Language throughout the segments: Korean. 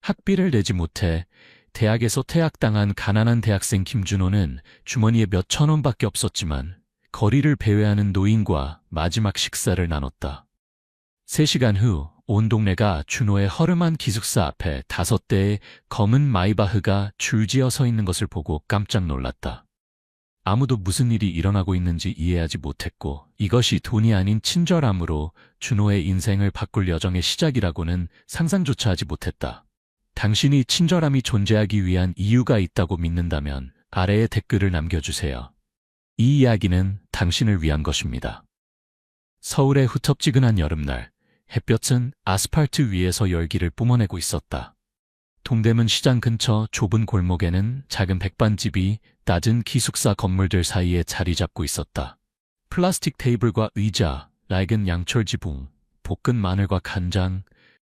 학비를 내지 못해 대학에서 퇴학당한 가난한 대학생 김준호는 주머니에 몇천 원밖에 없었지만 거리를 배회하는 노인과 마지막 식사를 나눴다. 3시간 후 온 동네가 준호의 허름한 기숙사 앞에 5대의 검은 마이바흐가 줄지어 서 있는 것을 보고 깜짝 놀랐다. 아무도 무슨 일이 일어나고 있는지 이해하지 못했고 이것이 돈이 아닌 친절함으로 준호의 인생을 바꿀 여정의 시작이라고는 상상조차 하지 못했다. 당신이 친절함이 존재하기 위한 이유가 있다고 믿는다면 아래에 댓글을 남겨주세요. 이 이야기는 당신을 위한 것입니다. 서울의 후텁지근한 여름날, 햇볕은 아스팔트 위에서 열기를 뿜어내고 있었다. 동대문 시장 근처 좁은 골목에는 작은 백반집이 낮은 기숙사 건물들 사이에 자리 잡고 있었다. 플라스틱 테이블과 의자, 낡은 양철 지붕, 볶은 마늘과 간장,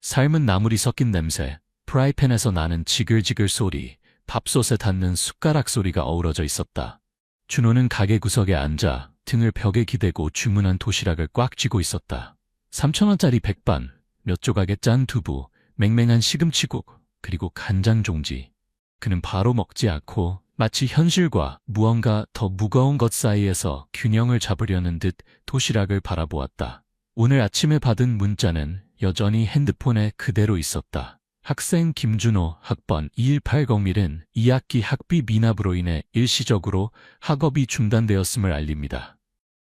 삶은 나물이 섞인 냄새, 프라이팬에서 나는 지글지글 소리, 밥솥에 닿는 숟가락 소리가 어우러져 있었다. 준호는 가게 구석에 앉아 등을 벽에 기대고 주문한 도시락을 꽉 쥐고 있었다. 3,000원짜리 백반, 몇 조각의 짠 두부, 맹맹한 시금치국, 그리고 간장 종지. 그는 바로 먹지 않고 마치 현실과 무언가 더 무거운 것 사이에서 균형을 잡으려는 듯 도시락을 바라보았다. 오늘 아침에 받은 문자는 여전히 핸드폰에 그대로 있었다. 학생 김준호 학번 2180밀은 2학기 학비 미납으로 인해 일시적으로 학업이 중단되었음을 알립니다.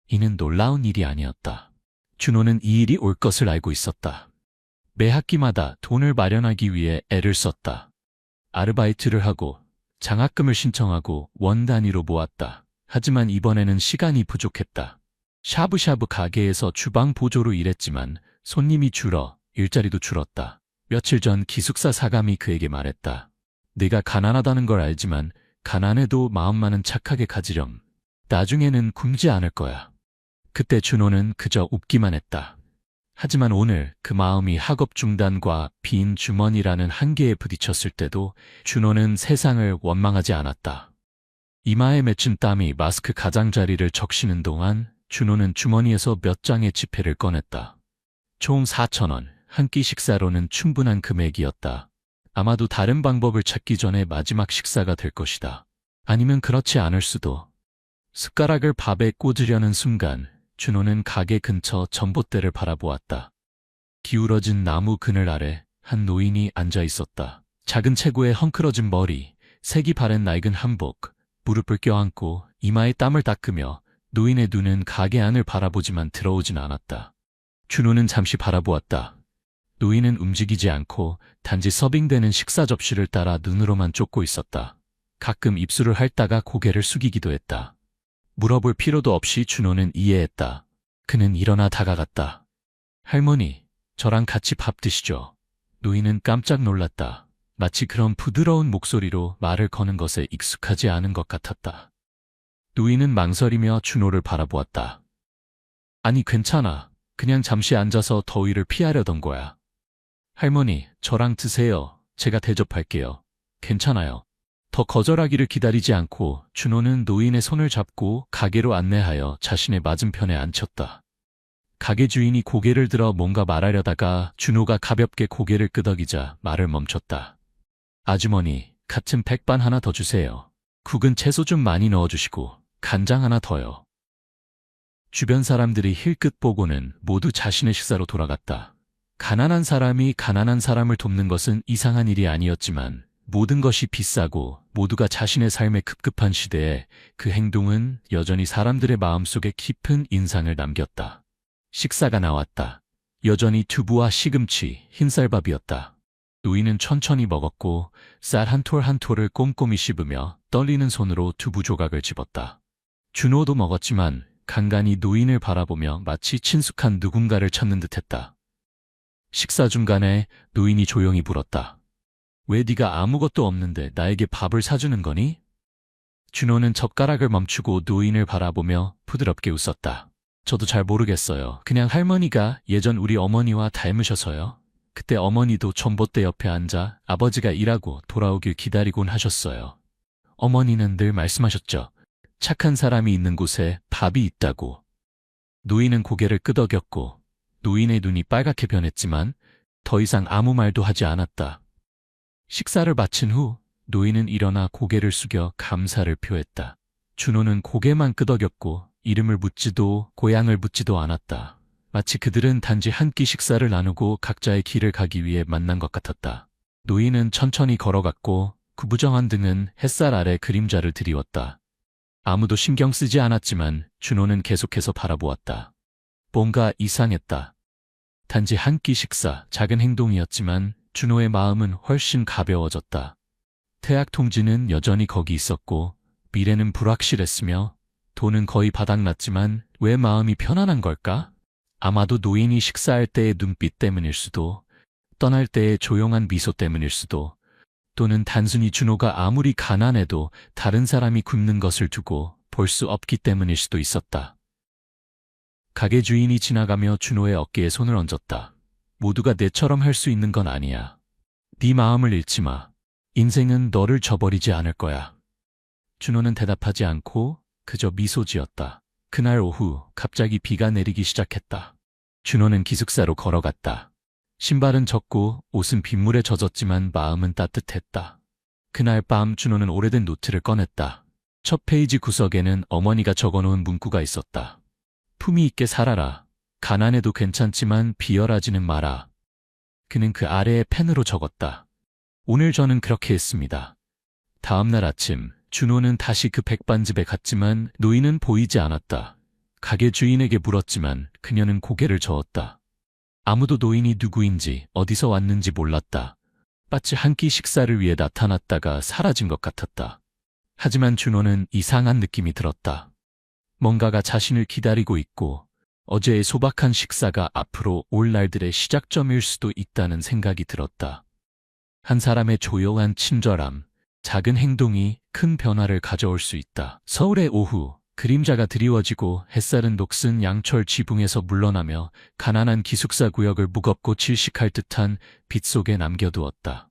이는 놀라운 일이 아니었다. 준호는 이 일이 올 것을 알고 있었다. 매 학기마다 돈을 마련하기 위해 애를 썼다. 아르바이트를 하고 장학금을 신청하고 원 단위로 모았다. 하지만 이번에는 시간이 부족했다. 샤브샤브 가게에서 주방 보조로 일했지만 손님이 줄어 일자리도 줄었다. 며칠 전 기숙사 사감이 그에게 말했다. 네가 가난하다는 걸 알지만 가난해도 마음만은 착하게 가지렴. 나중에는 굶지 않을 거야. 그때 준호는 그저 웃기만 했다. 하지만 오늘 그 마음이 학업 중단과 빈 주머니라는 한계에 부딪혔을 때도 준호는 세상을 원망하지 않았다. 이마에 맺힌 땀이 마스크 가장자리를 적시는 동안 준호는 주머니에서 몇 장의 지폐를 꺼냈다. 총 4,000원, 한 끼 식사로는 충분한 금액이었다. 아마도 다른 방법을 찾기 전에 마지막 식사가 될 것이다. 아니면 그렇지 않을 수도. 숟가락을 밥에 꽂으려는 순간 준호는 가게 근처 전봇대를 바라보았다. 기울어진 나무 그늘 아래 한 노인이 앉아 있었다. 작은 체구에 헝클어진 머리, 색이 바랜 낡은 한복, 무릎을 껴안고 이마에 땀을 닦으며 노인의 눈은 가게 안을 바라보지만 들어오진 않았다. 준호는 잠시 바라보았다. 노인은 움직이지 않고 단지 서빙되는 식사 접시를 따라 눈으로만 쫓고 있었다. 가끔 입술을 핥다가 고개를 숙이기도 했다. 물어볼 필요도 없이 준호는 이해했다. 그는 일어나 다가갔다. 할머니, 저랑 같이 밥 드시죠. 노인은 깜짝 놀랐다. 마치 그런 부드러운 목소리로 말을 거는 것에 익숙하지 않은 것 같았다. 노인은 망설이며 준호를 바라보았다. 아니, 괜찮아. 그냥 잠시 앉아서 더위를 피하려던 거야. 할머니, 저랑 드세요. 제가 대접할게요. 괜찮아요. 더 거절하기를 기다리지 않고 준호는 노인의 손을 잡고 가게로 안내하여 자신의 맞은편에 앉혔다. 가게 주인이 고개를 들어 뭔가 말하려다가 준호가 가볍게 고개를 끄덕이자 말을 멈췄다. 아주머니, 같은 백반 하나 더 주세요. 국은 채소 좀 많이 넣어주시고 간장 하나 더요. 주변 사람들이 힐끗 보고는 모두 자신의 식사로 돌아갔다. 가난한 사람이 가난한 사람을 돕는 것은 이상한 일이 아니었지만 모든 것이 비싸고 모두가 자신의 삶에 급급한 시대에 그 행동은 여전히 사람들의 마음속에 깊은 인상을 남겼다. 식사가 나왔다. 여전히 두부와 시금치, 흰쌀밥이었다. 노인은 천천히 먹었고 쌀 한 톨 한 톨을 꼼꼼히 씹으며 떨리는 손으로 두부 조각을 집었다. 준호도 먹었지만 간간히 노인을 바라보며 마치 친숙한 누군가를 찾는 듯했다. 식사 중간에 노인이 조용히 물었다. 왜 네가 아무것도 없는데 나에게 밥을 사주는 거니? 준호는 젓가락을 멈추고 노인을 바라보며 부드럽게 웃었다. 저도 잘 모르겠어요. 그냥 할머니가 예전 우리 어머니와 닮으셔서요. 그때 어머니도 전봇대 옆에 앉아 아버지가 일하고 돌아오길 기다리곤 하셨어요. 어머니는 늘 말씀하셨죠. 착한 사람이 있는 곳에 밥이 있다고. 노인은 고개를 끄덕였고 노인의 눈이 빨갛게 변했지만 더 이상 아무 말도 하지 않았다. 식사를 마친 후 노인은 일어나 고개를 숙여 감사를 표했다. 준호는 고개만 끄덕였고 이름을 묻지도 고향을 묻지도 않았다. 마치 그들은 단지 한 끼 식사를 나누고 각자의 길을 가기 위해 만난 것 같았다. 노인은 천천히 걸어갔고 구부정한 등은 햇살 아래 그림자를 드리웠다. 아무도 신경 쓰지 않았지만 준호는 계속해서 바라보았다. 뭔가 이상했다. 단지 한 끼 식사, 작은 행동이었지만 준호의 마음은 훨씬 가벼워졌다. 태학 통지는 여전히 거기 있었고 미래는 불확실했으며 돈은 거의 바닥났지만 왜 마음이 편안한 걸까? 아마도 노인이 식사할 때의 눈빛 때문일 수도, 떠날 때의 조용한 미소 때문일 수도, 또는 단순히 준호가 아무리 가난해도 다른 사람이 굶는 것을 두고 볼 수 없기 때문일 수도 있었다. 가게 주인이 지나가며 준호의 어깨에 손을 얹었다. 모두가 내처럼 할 수 있는 건 아니야. 네 마음을 잃지 마. 인생은 너를 저버리지 않을 거야. 준호는 대답하지 않고 그저 미소 지었다. 그날 오후 갑자기 비가 내리기 시작했다. 준호는 기숙사로 걸어갔다. 신발은 젖고 옷은 빗물에 젖었지만 마음은 따뜻했다. 그날 밤 준호는 오래된 노트를 꺼냈다. 첫 페이지 구석에는 어머니가 적어놓은 문구가 있었다. 품위 있게 살아라. 가난해도 괜찮지만 비열하지는 마라. 그는 그 아래에 펜으로 적었다. 오늘 저는 그렇게 했습니다. 다음 날 아침 준호는 다시 그 백반집에 갔지만 노인은 보이지 않았다. 가게 주인에게 물었지만 그녀는 고개를 저었다. 아무도 노인이 누구인지 어디서 왔는지 몰랐다. 마치 한 끼 식사를 위해 나타났다가 사라진 것 같았다. 하지만 준호는 이상한 느낌이 들었다. 뭔가가 자신을 기다리고 있고 어제의 소박한 식사가 앞으로 올 날들의 시작점일 수도 있다는 생각이 들었다. 한 사람의 조용한 친절함, 작은 행동이 큰 변화를 가져올 수 있다. 서울의 오후, 그림자가 드리워지고 햇살은 녹슨 양철 지붕에서 물러나며 가난한 기숙사 구역을 무겁고 질식할 듯한 빛 속에 남겨두었다.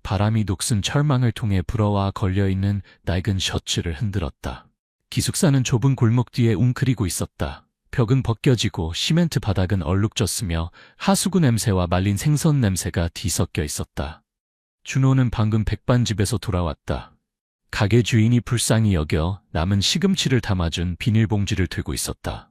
바람이 녹슨 철망을 통해 불어와 걸려있는 낡은 셔츠를 흔들었다. 기숙사는 좁은 골목 뒤에 웅크리고 있었다. 벽은 벗겨지고 시멘트 바닥은 얼룩졌으며 하수구 냄새와 말린 생선 냄새가 뒤섞여 있었다. 준호는 방금 백반집에서 돌아왔다. 가게 주인이 불쌍히 여겨 남은 시금치를 담아준 비닐봉지를 들고 있었다.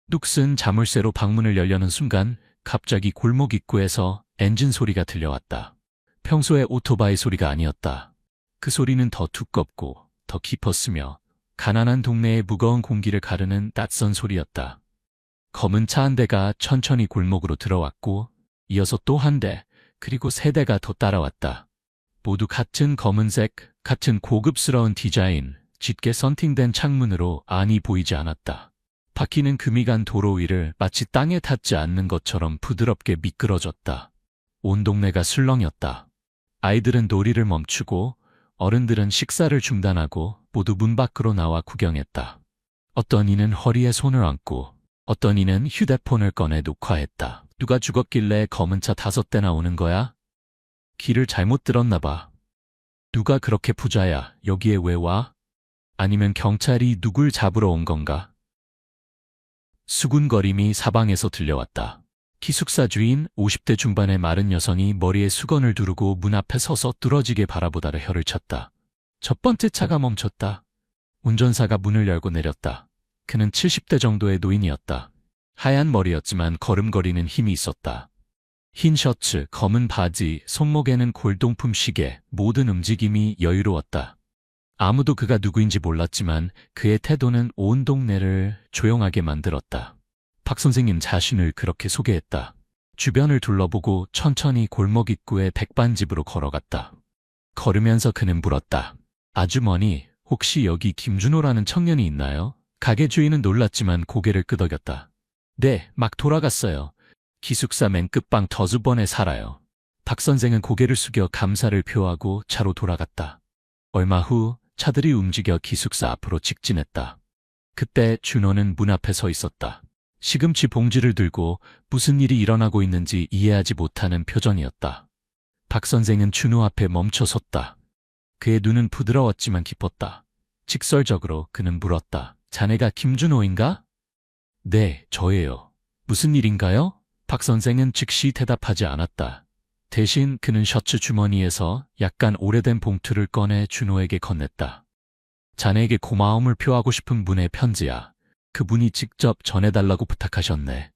녹슨 자물쇠로 방문을 열려는 순간 갑자기 골목 입구에서 엔진 소리가 들려왔다. 평소의 오토바이 소리가 아니었다. 그 소리는 더 두껍고 더 깊었으며 가난한 동네의 무거운 공기를 가르는 낯선 소리였다. 검은 차 한 대가 천천히 골목으로 들어왔고 이어서 또 한 대, 그리고 세 대가 더 따라왔다. 모두 같은 검은색, 같은 고급스러운 디자인, 짙게 선팅된 창문으로 안이 보이지 않았다. 바퀴는 금이 간 도로 위를 마치 땅에 닿지 않는 것처럼 부드럽게 미끄러졌다. 온 동네가 술렁였다. 아이들은 놀이를 멈추고 어른들은 식사를 중단하고 모두 문 밖으로 나와 구경했다. 어떤 이는 허리에 손을 얹고 어떤 이는 휴대폰을 꺼내 녹화했다. 누가 죽었길래 검은 차 5대나 오는 거야? 길을 잘못 들었나 봐. 누가 그렇게 부자야? 여기에 왜 와? 아니면 경찰이 누굴 잡으러 온 건가? 수군거림이 사방에서 들려왔다. 기숙사 주인 50대 중반의 마른 여성이 머리에 수건을 두르고 문 앞에 서서 뚫어지게 바라보다가 혀를 쳤다. 첫 번째 차가 멈췄다. 운전사가 문을 열고 내렸다. 그는 70대 정도의 노인이었다. 하얀 머리였지만 걸음걸이는 힘이 있었다. 흰 셔츠, 검은 바지, 손목에는 골동품 시계, 모든 움직임이 여유로웠다. 아무도 그가 누구인지 몰랐지만 그의 태도는 온 동네를 조용하게 만들었다. 박 선생님 자신을 그렇게 소개했다. 주변을 둘러보고 천천히 골목 입구의 백반집으로 걸어갔다. 걸으면서 그는 물었다. 아주머니, 혹시 여기 김준호라는 청년이 있나요? 가게 주인은 놀랐지만 고개를 끄덕였다. 네, 막 돌아갔어요. 기숙사 맨 끝방 더즈번에 살아요. 박 선생은 고개를 숙여 감사를 표하고 차로 돌아갔다. 얼마 후 차들이 움직여 기숙사 앞으로 직진했다. 그때 준호는 문 앞에 서 있었다. 시금치 봉지를 들고 무슨 일이 일어나고 있는지 이해하지 못하는 표정이었다. 박 선생은 준호 앞에 멈춰 섰다. 그의 눈은 부드러웠지만 깊었다. 직설적으로 그는 물었다. 자네가 김준호인가? 네, 저예요. 무슨 일인가요? 박 선생은 즉시 대답하지 않았다. 대신 그는 셔츠 주머니에서 약간 오래된 봉투를 꺼내 준호에게 건넸다. 자네에게 고마움을 표하고 싶은 분의 편지야. 그분이 직접 전해달라고 부탁하셨네.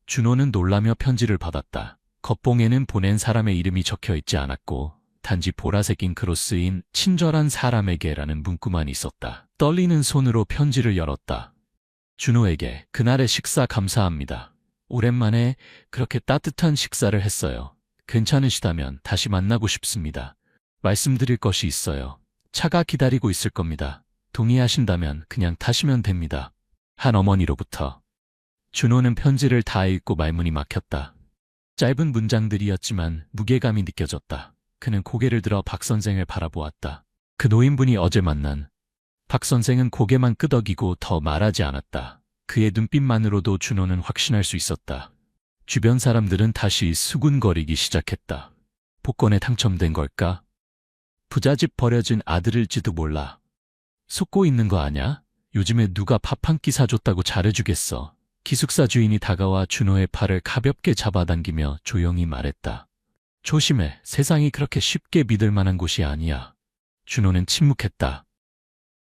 준호는 놀라며 편지를 받았다. 겉봉에는 보낸 사람의 이름이 적혀 있지 않았고 단지 보라색 잉크로 쓰인 친절한 사람에게라는 문구만 있었다. 떨리는 손으로 편지를 열었다. 준호에게 그날의 식사 감사합니다. 오랜만에 그렇게 따뜻한 식사를 했어요. 괜찮으시다면 다시 만나고 싶습니다. 말씀드릴 것이 있어요. 차가 기다리고 있을 겁니다. 동의하신다면 그냥 타시면 됩니다. 한 어머니로부터. 준호는 편지를 다 읽고 말문이 막혔다. 짧은 문장들이었지만 무게감이 느껴졌다. 그는 고개를 들어 박 선생을 바라보았다. 그 노인분이 어제 만난. 박 선생은 고개만 끄덕이고 더 말하지 않았다. 그의 눈빛만으로도 준호는 확신할 수 있었다. 주변 사람들은 다시 수군거리기 시작했다. 복권에 당첨된 걸까? 부잣집 버려진 아들일지도 몰라. 속고 있는 거 아냐? 요즘에 누가 밥 한 끼 사줬다고 잘해주겠어. 기숙사 주인이 다가와 준호의 팔을 가볍게 잡아당기며 조용히 말했다. 조심해. 세상이 그렇게 쉽게 믿을 만한 곳이 아니야. 준호는 침묵했다.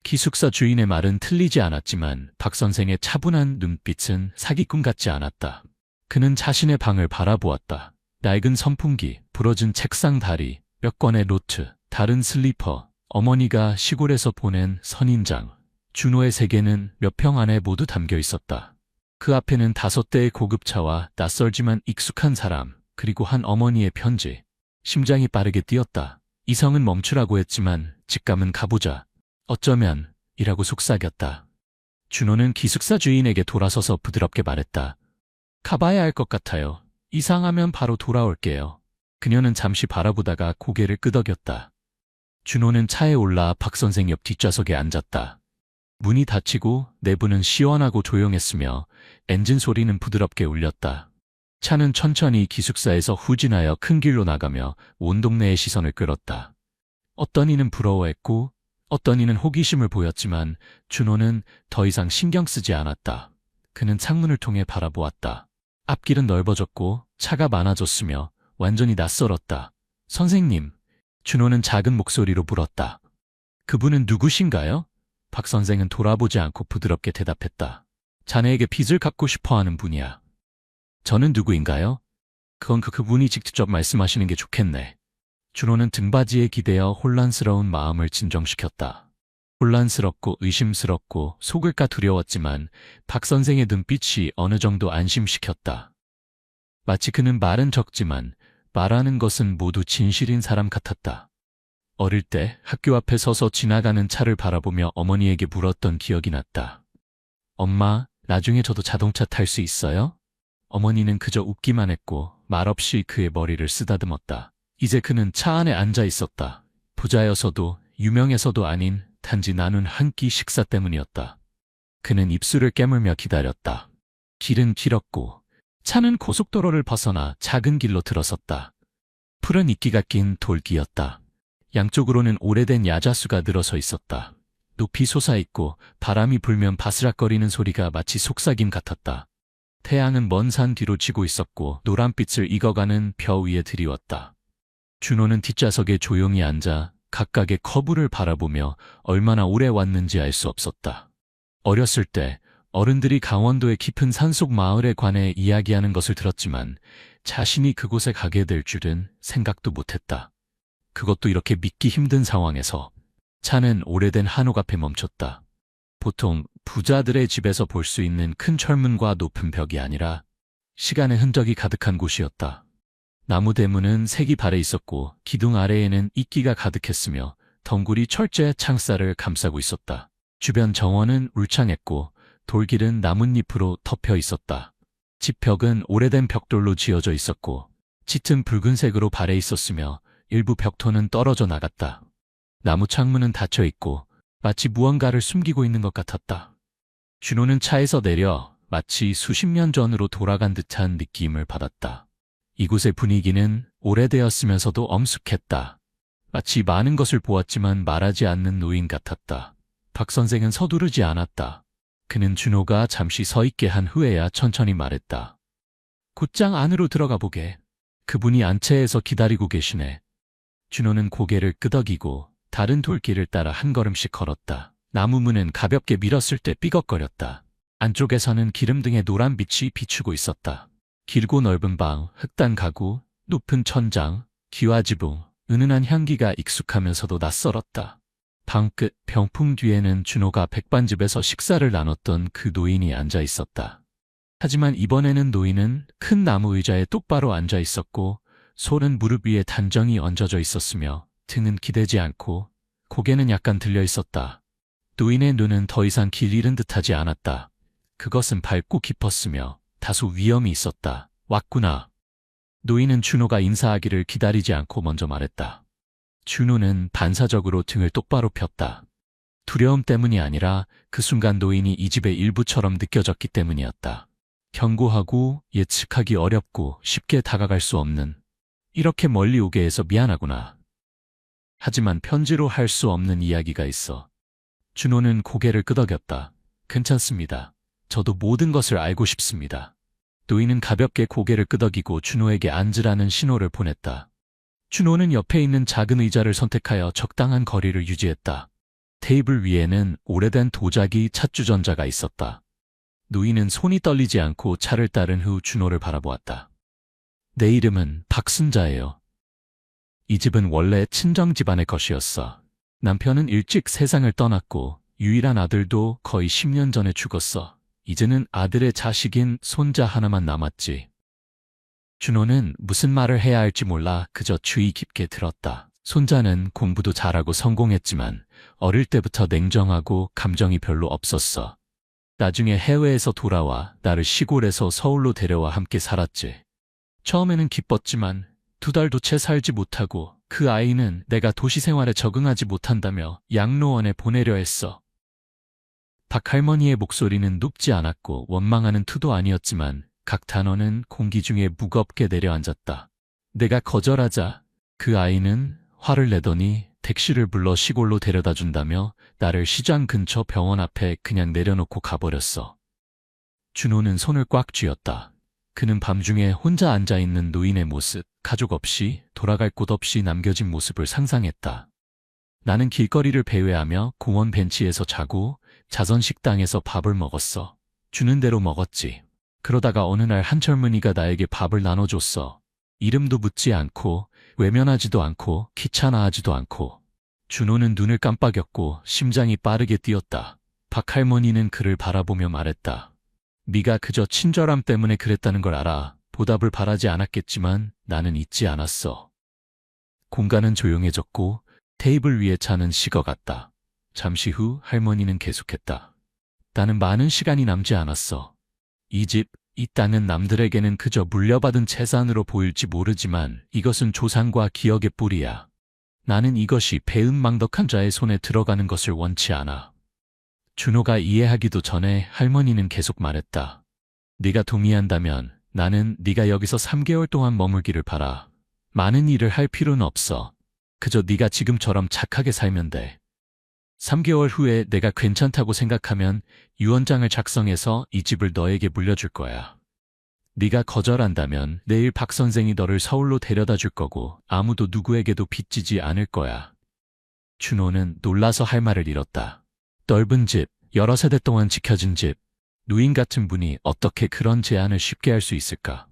기숙사 주인의 말은 틀리지 않았지만 박 선생의 차분한 눈빛은 사기꾼 같지 않았다. 그는 자신의 방을 바라보았다. 낡은 선풍기, 부러진 책상 다리, 몇 권의 노트, 다른 슬리퍼, 어머니가 시골에서 보낸 선인장. 준호의 세계는 몇 평 안에 모두 담겨 있었다. 그 앞에는 5대의 고급차와 낯설지만 익숙한 사람, 그리고 한 어머니의 편지. 심장이 빠르게 뛰었다. 이성은 멈추라고 했지만 직감은 가보자. 어쩌면 이라고 속삭였다. 준호는 기숙사 주인에게 돌아서서 부드럽게 말했다. 가봐야 할 것 같아요. 이상하면 바로 돌아올게요. 그녀는 잠시 바라보다가 고개를 끄덕였다. 준호는 차에 올라 박 선생 옆 뒷좌석에 앉았다. 문이 닫히고 내부는 시원하고 조용했으며 엔진 소리는 부드럽게 울렸다. 차는 천천히 기숙사에서 후진하여 큰 길로 나가며 온 동네의 시선을 끌었다. 어떤 이는 부러워했고 어떤 이는 호기심을 보였지만 준호는 더 이상 신경 쓰지 않았다. 그는 창문을 통해 바라보았다. 앞길은 넓어졌고 차가 많아졌으며 완전히 낯설었다. 선생님, 준호는 작은 목소리로 물었다. 그분은 누구신가요? 박 선생은 돌아보지 않고 부드럽게 대답했다. 자네에게 빚을 갚고 싶어하는 분이야. 저는 누구인가요? 그건 그분이 직접 말씀하시는 게 좋겠네. 준호는 등받이에 기대어 혼란스러운 마음을 진정시켰다. 혼란스럽고 의심스럽고 속을까 두려웠지만 박 선생의 눈빛이 어느 정도 안심시켰다. 마치 그는 말은 적지만 말하는 것은 모두 진실인 사람 같았다. 어릴 때 학교 앞에 서서 지나가는 차를 바라보며 어머니에게 물었던 기억이 났다. 엄마, 나중에 저도 자동차 탈 수 있어요? 어머니는 그저 웃기만 했고 말없이 그의 머리를 쓰다듬었다. 이제 그는 차 안에 앉아 있었다. 부자여서도 유명해서도 아닌 단지 나눈 한 끼 식사 때문이었다. 그는 입술을 깨물며 기다렸다. 길은 길었고 차는 고속도로를 벗어나 작은 길로 들어섰다. 푸른 이끼가 낀 돌길이었다. 양쪽으로는 오래된 야자수가 늘어서 있었다. 높이 솟아있고 바람이 불면 바스락거리는 소리가 마치 속삭임 같았다. 태양은 먼 산 뒤로 지고 있었고 노란빛을 익어가는 벼 위에 드리웠다. 준호는 뒷좌석에 조용히 앉아 각각의 커브를 바라보며 얼마나 오래 왔는지 알 수 없었다. 어렸을 때 어른들이 강원도의 깊은 산속 마을에 관해 이야기하는 것을 들었지만 자신이 그곳에 가게 될 줄은 생각도 못했다. 그것도 이렇게 믿기 힘든 상황에서 차는 오래된 한옥 앞에 멈췄다. 보통 부자들의 집에서 볼 수 있는 큰 철문과 높은 벽이 아니라 시간의 흔적이 가득한 곳이었다. 나무 대문은 색이 발해 있었고 기둥 아래에는 이끼가 가득했으며 덩굴이 철제 창살을 감싸고 있었다. 주변 정원은 울창했고 돌길은 나뭇잎으로 덮여 있었다. 집 벽은 오래된 벽돌로 지어져 있었고 짙은 붉은색으로 발해 있었으며 일부 벽토는 떨어져 나갔다. 나무 창문은 닫혀 있고 마치 무언가를 숨기고 있는 것 같았다. 준호는 차에서 내려 마치 수십 년 전으로 돌아간 듯한 느낌을 받았다. 이곳의 분위기는 오래되었으면서도 엄숙했다. 마치 많은 것을 보았지만 말하지 않는 노인 같았다. 박 선생은 서두르지 않았다. 그는 준호가 잠시 서 있게 한 후에야 천천히 말했다. 곧장 안으로 들어가 보게. 그분이 안채에서 기다리고 계시네. 준호는 고개를 끄덕이고 다른 돌길을 따라 한 걸음씩 걸었다. 나무 문은 가볍게 밀었을 때 삐걱거렸다. 안쪽에서는 기름등의 노란 빛이 비추고 있었다. 길고 넓은 방, 흑단 가구, 높은 천장, 기와지붕, 은은한 향기가 익숙하면서도 낯설었다. 방 끝 병풍 뒤에는 준호가 백반집에서 식사를 나눴던 그 노인이 앉아 있었다. 하지만 이번에는 노인은 큰 나무 의자에 똑바로 앉아 있었고 손은 무릎 위에 단정히 얹어져 있었으며 등은 기대지 않고 고개는 약간 들려 있었다. 노인의 눈은 더 이상 길 잃은 듯하지 않았다. 그것은 밝고 깊었으며 다소 위험이 있었다. 왔구나. 노인은 준호가 인사하기를 기다리지 않고 먼저 말했다. 준호는 반사적으로 등을 똑바로 폈다. 두려움 때문이 아니라 그 순간 노인이 이 집의 일부처럼 느껴졌기 때문이었다. 견고하고 예측하기 어렵고 쉽게 다가갈 수 없는, 이렇게 멀리 오게 해서 미안하구나. 하지만 편지로 할 수 없는 이야기가 있어. 준호는 고개를 끄덕였다. 괜찮습니다. 저도 모든 것을 알고 싶습니다. 노인은 가볍게 고개를 끄덕이고 준호에게 앉으라는 신호를 보냈다. 준호는 옆에 있는 작은 의자를 선택하여 적당한 거리를 유지했다. 테이블 위에는 오래된 도자기 찻주전자가 있었다. 노인은 손이 떨리지 않고 차를 따른 후 준호를 바라보았다. 내 이름은 박순자예요. 이 집은 원래 친정 집안의 것이었어. 남편은 일찍 세상을 떠났고 유일한 아들도 거의 10년 전에 죽었어. 이제는 아들의 자식인 손자 하나만 남았지. 준호는 무슨 말을 해야 할지 몰라 그저 주의 깊게 들었다. 손자는 공부도 잘하고 성공했지만 어릴 때부터 냉정하고 감정이 별로 없었어. 나중에 해외에서 돌아와 나를 시골에서 서울로 데려와 함께 살았지. 처음에는 기뻤지만 2달도 채 살지 못하고 그 아이는 내가 도시 생활에 적응하지 못한다며 양로원에 보내려 했어. 박할머니의 목소리는 높지 않았고 원망하는 투도 아니었지만 각 단어는 공기 중에 무겁게 내려앉았다. 내가 거절하자 그 아이는 화를 내더니 택시를 불러 시골로 데려다 준다며 나를 시장 근처 병원 앞에 그냥 내려놓고 가버렸어. 준호는 손을 꽉 쥐었다. 그는 밤중에 혼자 앉아있는 노인의 모습, 가족 없이 돌아갈 곳 없이 남겨진 모습을 상상했다. 나는 길거리를 배회하며 공원 벤치에서 자고 자선 식당에서 밥을 먹었어. 주는 대로 먹었지. 그러다가 어느 날 한 젊은이가 나에게 밥을 나눠줬어. 이름도 묻지 않고 외면하지도 않고 귀찮아하지도 않고. 준호는 눈을 깜빡였고 심장이 빠르게 뛰었다. 박할머니는 그를 바라보며 말했다. 네가 그저 친절함 때문에 그랬다는 걸 알아. 보답을 바라지 않았겠지만 나는 잊지 않았어. 공간은 조용해졌고 테이블 위에 차는 식어갔다. 잠시 후 할머니는 계속했다. 나는 많은 시간이 남지 않았어. 이 집, 이 땅은 남들에게는 그저 물려받은 재산으로 보일지 모르지만 이것은 조상과 기억의 뿌리야. 나는 이것이 배은망덕한 자의 손에 들어가는 것을 원치 않아. 준호가 이해하기도 전에 할머니는 계속 말했다. 네가 동의한다면 나는 네가 여기서 3개월 동안 머물기를 바라. 많은 일을 할 필요는 없어. 그저 네가 지금처럼 착하게 살면 돼. 3개월 후에 내가 괜찮다고 생각하면 유언장을 작성해서 이 집을 너에게 물려줄 거야. 네가 거절한다면 내일 박 선생이 너를 서울로 데려다 줄 거고 아무도 누구에게도 빚지지 않을 거야. 준호는 놀라서 할 말을 잃었다. 넓은 집, 여러 세대 동안 지켜진 집, 누인 같은 분이 어떻게 그런 제안을 쉽게 할 수 있을까?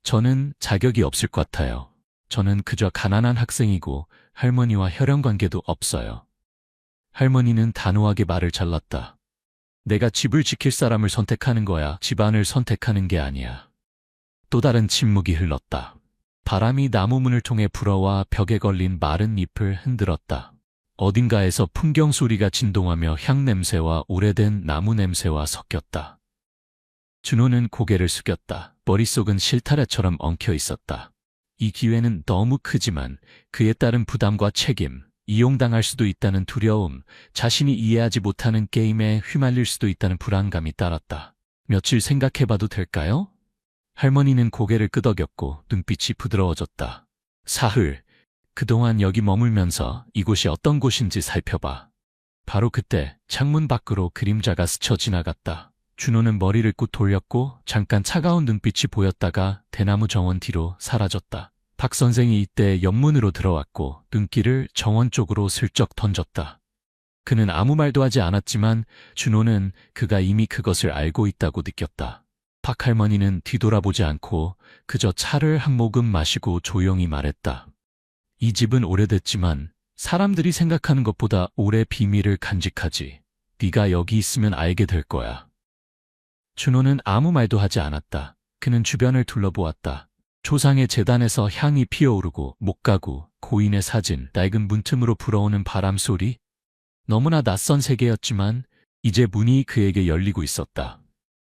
저는 자격이 없을 것 같아요. 저는 그저 가난한 학생이고 할머니와 혈연관계도 없어요. 할머니는 단호하게 말을 잘랐다. 내가 집을 지킬 사람을 선택하는 거야. 집안을 선택하는 게 아니야. 또 다른 침묵이 흘렀다. 바람이 나무 문을 통해 불어와 벽에 걸린 마른 잎을 흔들었다. 어딘가에서 풍경 소리가 진동하며 향 냄새와 오래된 나무 냄새와 섞였다. 준호는 고개를 숙였다. 머릿속은 실타래처럼 엉켜 있었다. 이 기회는 너무 크지만 그에 따른 부담과 책임, 이용당할 수도 있다는 두려움, 자신이 이해하지 못하는 게임에 휘말릴 수도 있다는 불안감이 따랐다. 며칠 생각해봐도 될까요? 할머니는 고개를 끄덕였고 눈빛이 부드러워졌다. 사흘, 그동안 여기 머물면서 이곳이 어떤 곳인지 살펴봐. 바로 그때 창문 밖으로 그림자가 스쳐 지나갔다. 준호는 머리를 꾹 돌렸고 잠깐 차가운 눈빛이 보였다가 대나무 정원 뒤로 사라졌다. 박 선생이 이때 옆문으로 들어왔고 눈길을 정원 쪽으로 슬쩍 던졌다. 그는 아무 말도 하지 않았지만 준호는 그가 이미 그것을 알고 있다고 느꼈다. 박 할머니는 뒤돌아보지 않고 그저 차를 한 모금 마시고 조용히 말했다. 이 집은 오래됐지만 사람들이 생각하는 것보다 오래 비밀을 간직하지. 네가 여기 있으면 알게 될 거야. 준호는 아무 말도 하지 않았다. 그는 주변을 둘러보았다. 초상의 재단에서 향이 피어오르고 목가구, 고인의 사진, 낡은 문틈으로 불어오는 바람 소리. 너무나 낯선 세계였지만 이제 문이 그에게 열리고 있었다.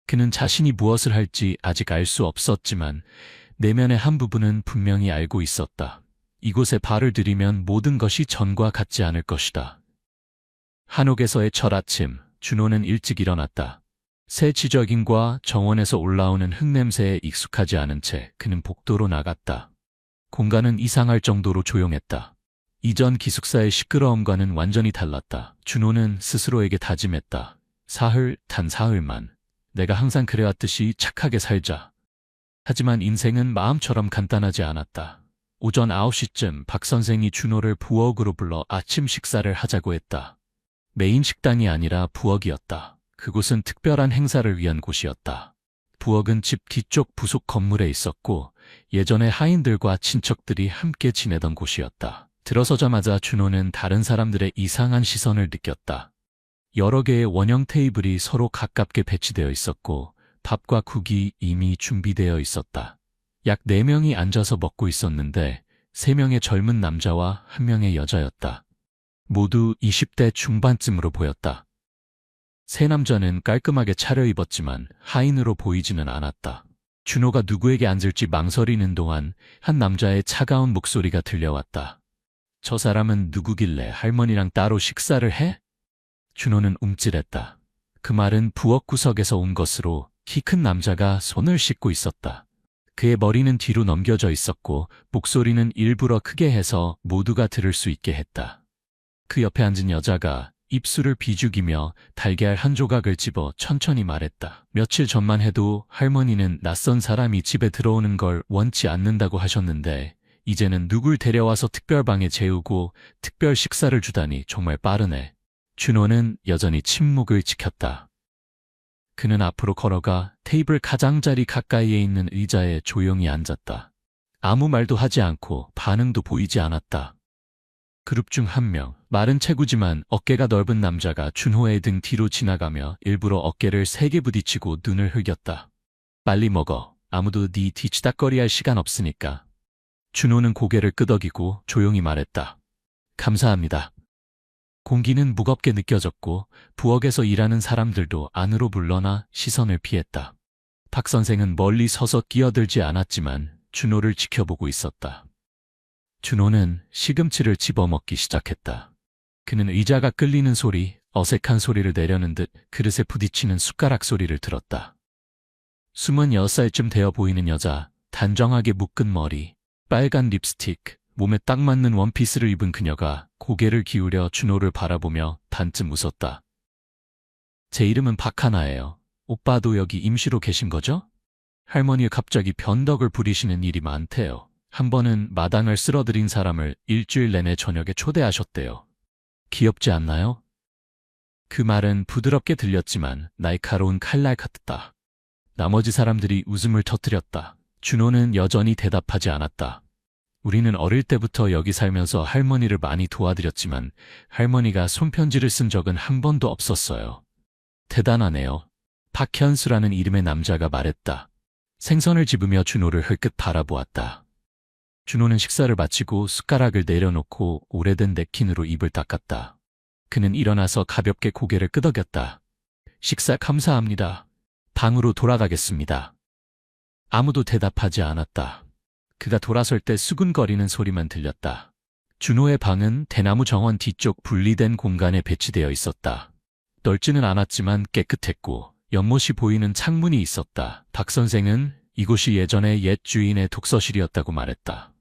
그는 자신이 무엇을 할지 아직 알 수 없었지만 내면의 한 부분은 분명히 알고 있었다. 이곳에 발을 들이면 모든 것이 전과 같지 않을 것이다. 한옥에서의 첫 아침, 준호는 일찍 일어났다. 새 지저귀과 정원에서 올라오는 흙냄새에 익숙하지 않은 채 그는 복도로 나갔다. 공간은 이상할 정도로 조용했다. 이전 기숙사의 시끄러움과는 완전히 달랐다. 준호는 스스로에게 다짐했다. 단 사흘만. 내가 항상 그래왔듯이 착하게 살자. 하지만 인생은 마음처럼 간단하지 않았다. 오전 9시쯤 박 선생이 준호를 부엌으로 불러 아침 식사를 하자고 했다. 메인 식당이 아니라 부엌이었다. 그곳은 특별한 행사를 위한 곳이었다. 부엌은 집 뒤쪽 부속 건물에 있었고 예전에 하인들과 친척들이 함께 지내던 곳이었다. 들어서자마자 준호는 다른 사람들의 이상한 시선을 느꼈다. 여러 개의 원형 테이블이 서로 가깝게 배치되어 있었고 밥과 국이 이미 준비되어 있었다. 약 4명이 앉아서 먹고 있었는데 3명의 젊은 남자와 1명의 여자였다. 모두 20대 중반쯤으로 보였다. 세 남자는 깔끔하게 차려입었지만 하인으로 보이지는 않았다. 준호가 누구에게 앉을지 망설이는 동안 한 남자의 차가운 목소리가 들려왔다. 저 사람은 누구길래 할머니랑 따로 식사를 해? 준호는 움찔했다. 그 말은 부엌 구석에서 온 것으로 키 큰 남자가 손을 씻고 있었다. 그의 머리는 뒤로 넘겨져 있었고 목소리는 일부러 크게 해서 모두가 들을 수 있게 했다. 그 옆에 앉은 여자가 입술을 비죽이며 달걀 한 조각을 집어 천천히 말했다. 며칠 전만 해도 할머니는 낯선 사람이 집에 들어오는 걸 원치 않는다고 하셨는데 이제는 누굴 데려와서 특별방에 재우고 특별 식사를 주다니 정말 빠르네. 준호는 여전히 침묵을 지켰다. 그는 앞으로 걸어가 테이블 가장자리 가까이에 있는 의자에 조용히 앉았다. 아무 말도 하지 않고 반응도 보이지 않았다. 그룹 중 한 명, 마른 체구지만 어깨가 넓은 남자가 준호의 등 뒤로 지나가며 일부러 어깨를 세게 부딪히고 눈을 흘겼다. 빨리 먹어. 아무도 네 뒤치다꺼리할 시간 없으니까. 준호는 고개를 끄덕이고 조용히 말했다. 감사합니다. 공기는 무겁게 느껴졌고 부엌에서 일하는 사람들도 안으로 물러나 시선을 피했다. 박 선생은 멀리 서서 끼어들지 않았지만 준호를 지켜보고 있었다. 준호는 시금치를 집어먹기 시작했다. 그는 의자가 끌리는 소리, 어색한 소리를 내려는 듯 그릇에 부딪히는 숟가락 소리를 들었다. 26살쯤 되어 보이는 여자, 단정하게 묶은 머리, 빨간 립스틱, 몸에 딱 맞는 원피스를 입은 그녀가 고개를 기울여 준호를 바라보며 반쯤 웃었다. 제 이름은 박하나예요. 오빠도 여기 임시로 계신 거죠? 할머니가 갑자기 변덕을 부리시는 일이 많대요. 한 번은 마당을 쓸어들인 사람을 일주일 내내 저녁에 초대하셨대요. 귀엽지 않나요? 그 말은 부드럽게 들렸지만 날카로운 칼날 같았다. 나머지 사람들이 웃음을 터뜨렸다. 준호는 여전히 대답하지 않았다. 우리는 어릴 때부터 여기 살면서 할머니를 많이 도와드렸지만 할머니가 손편지를 쓴 적은 한 번도 없었어요. 대단하네요. 박현수라는 이름의 남자가 말했다. 생선을 집으며 준호를 흘끗 바라보았다. 준호는 식사를 마치고 숟가락을 내려놓고 오래된 냅킨으로 입을 닦았다. 그는 일어나서 가볍게 고개를 끄덕였다. 식사 감사합니다. 방으로 돌아가겠습니다. 아무도 대답하지 않았다. 그가 돌아설 때 수근거리는 소리만 들렸다. 준호의 방은 대나무 정원 뒤쪽 분리된 공간에 배치되어 있었다. 넓지는 않았지만 깨끗했고 연못이 보이는 창문이 있었다. 박 선생은 이곳이 예전에 옛 주인의 독서실이었다고 말했다.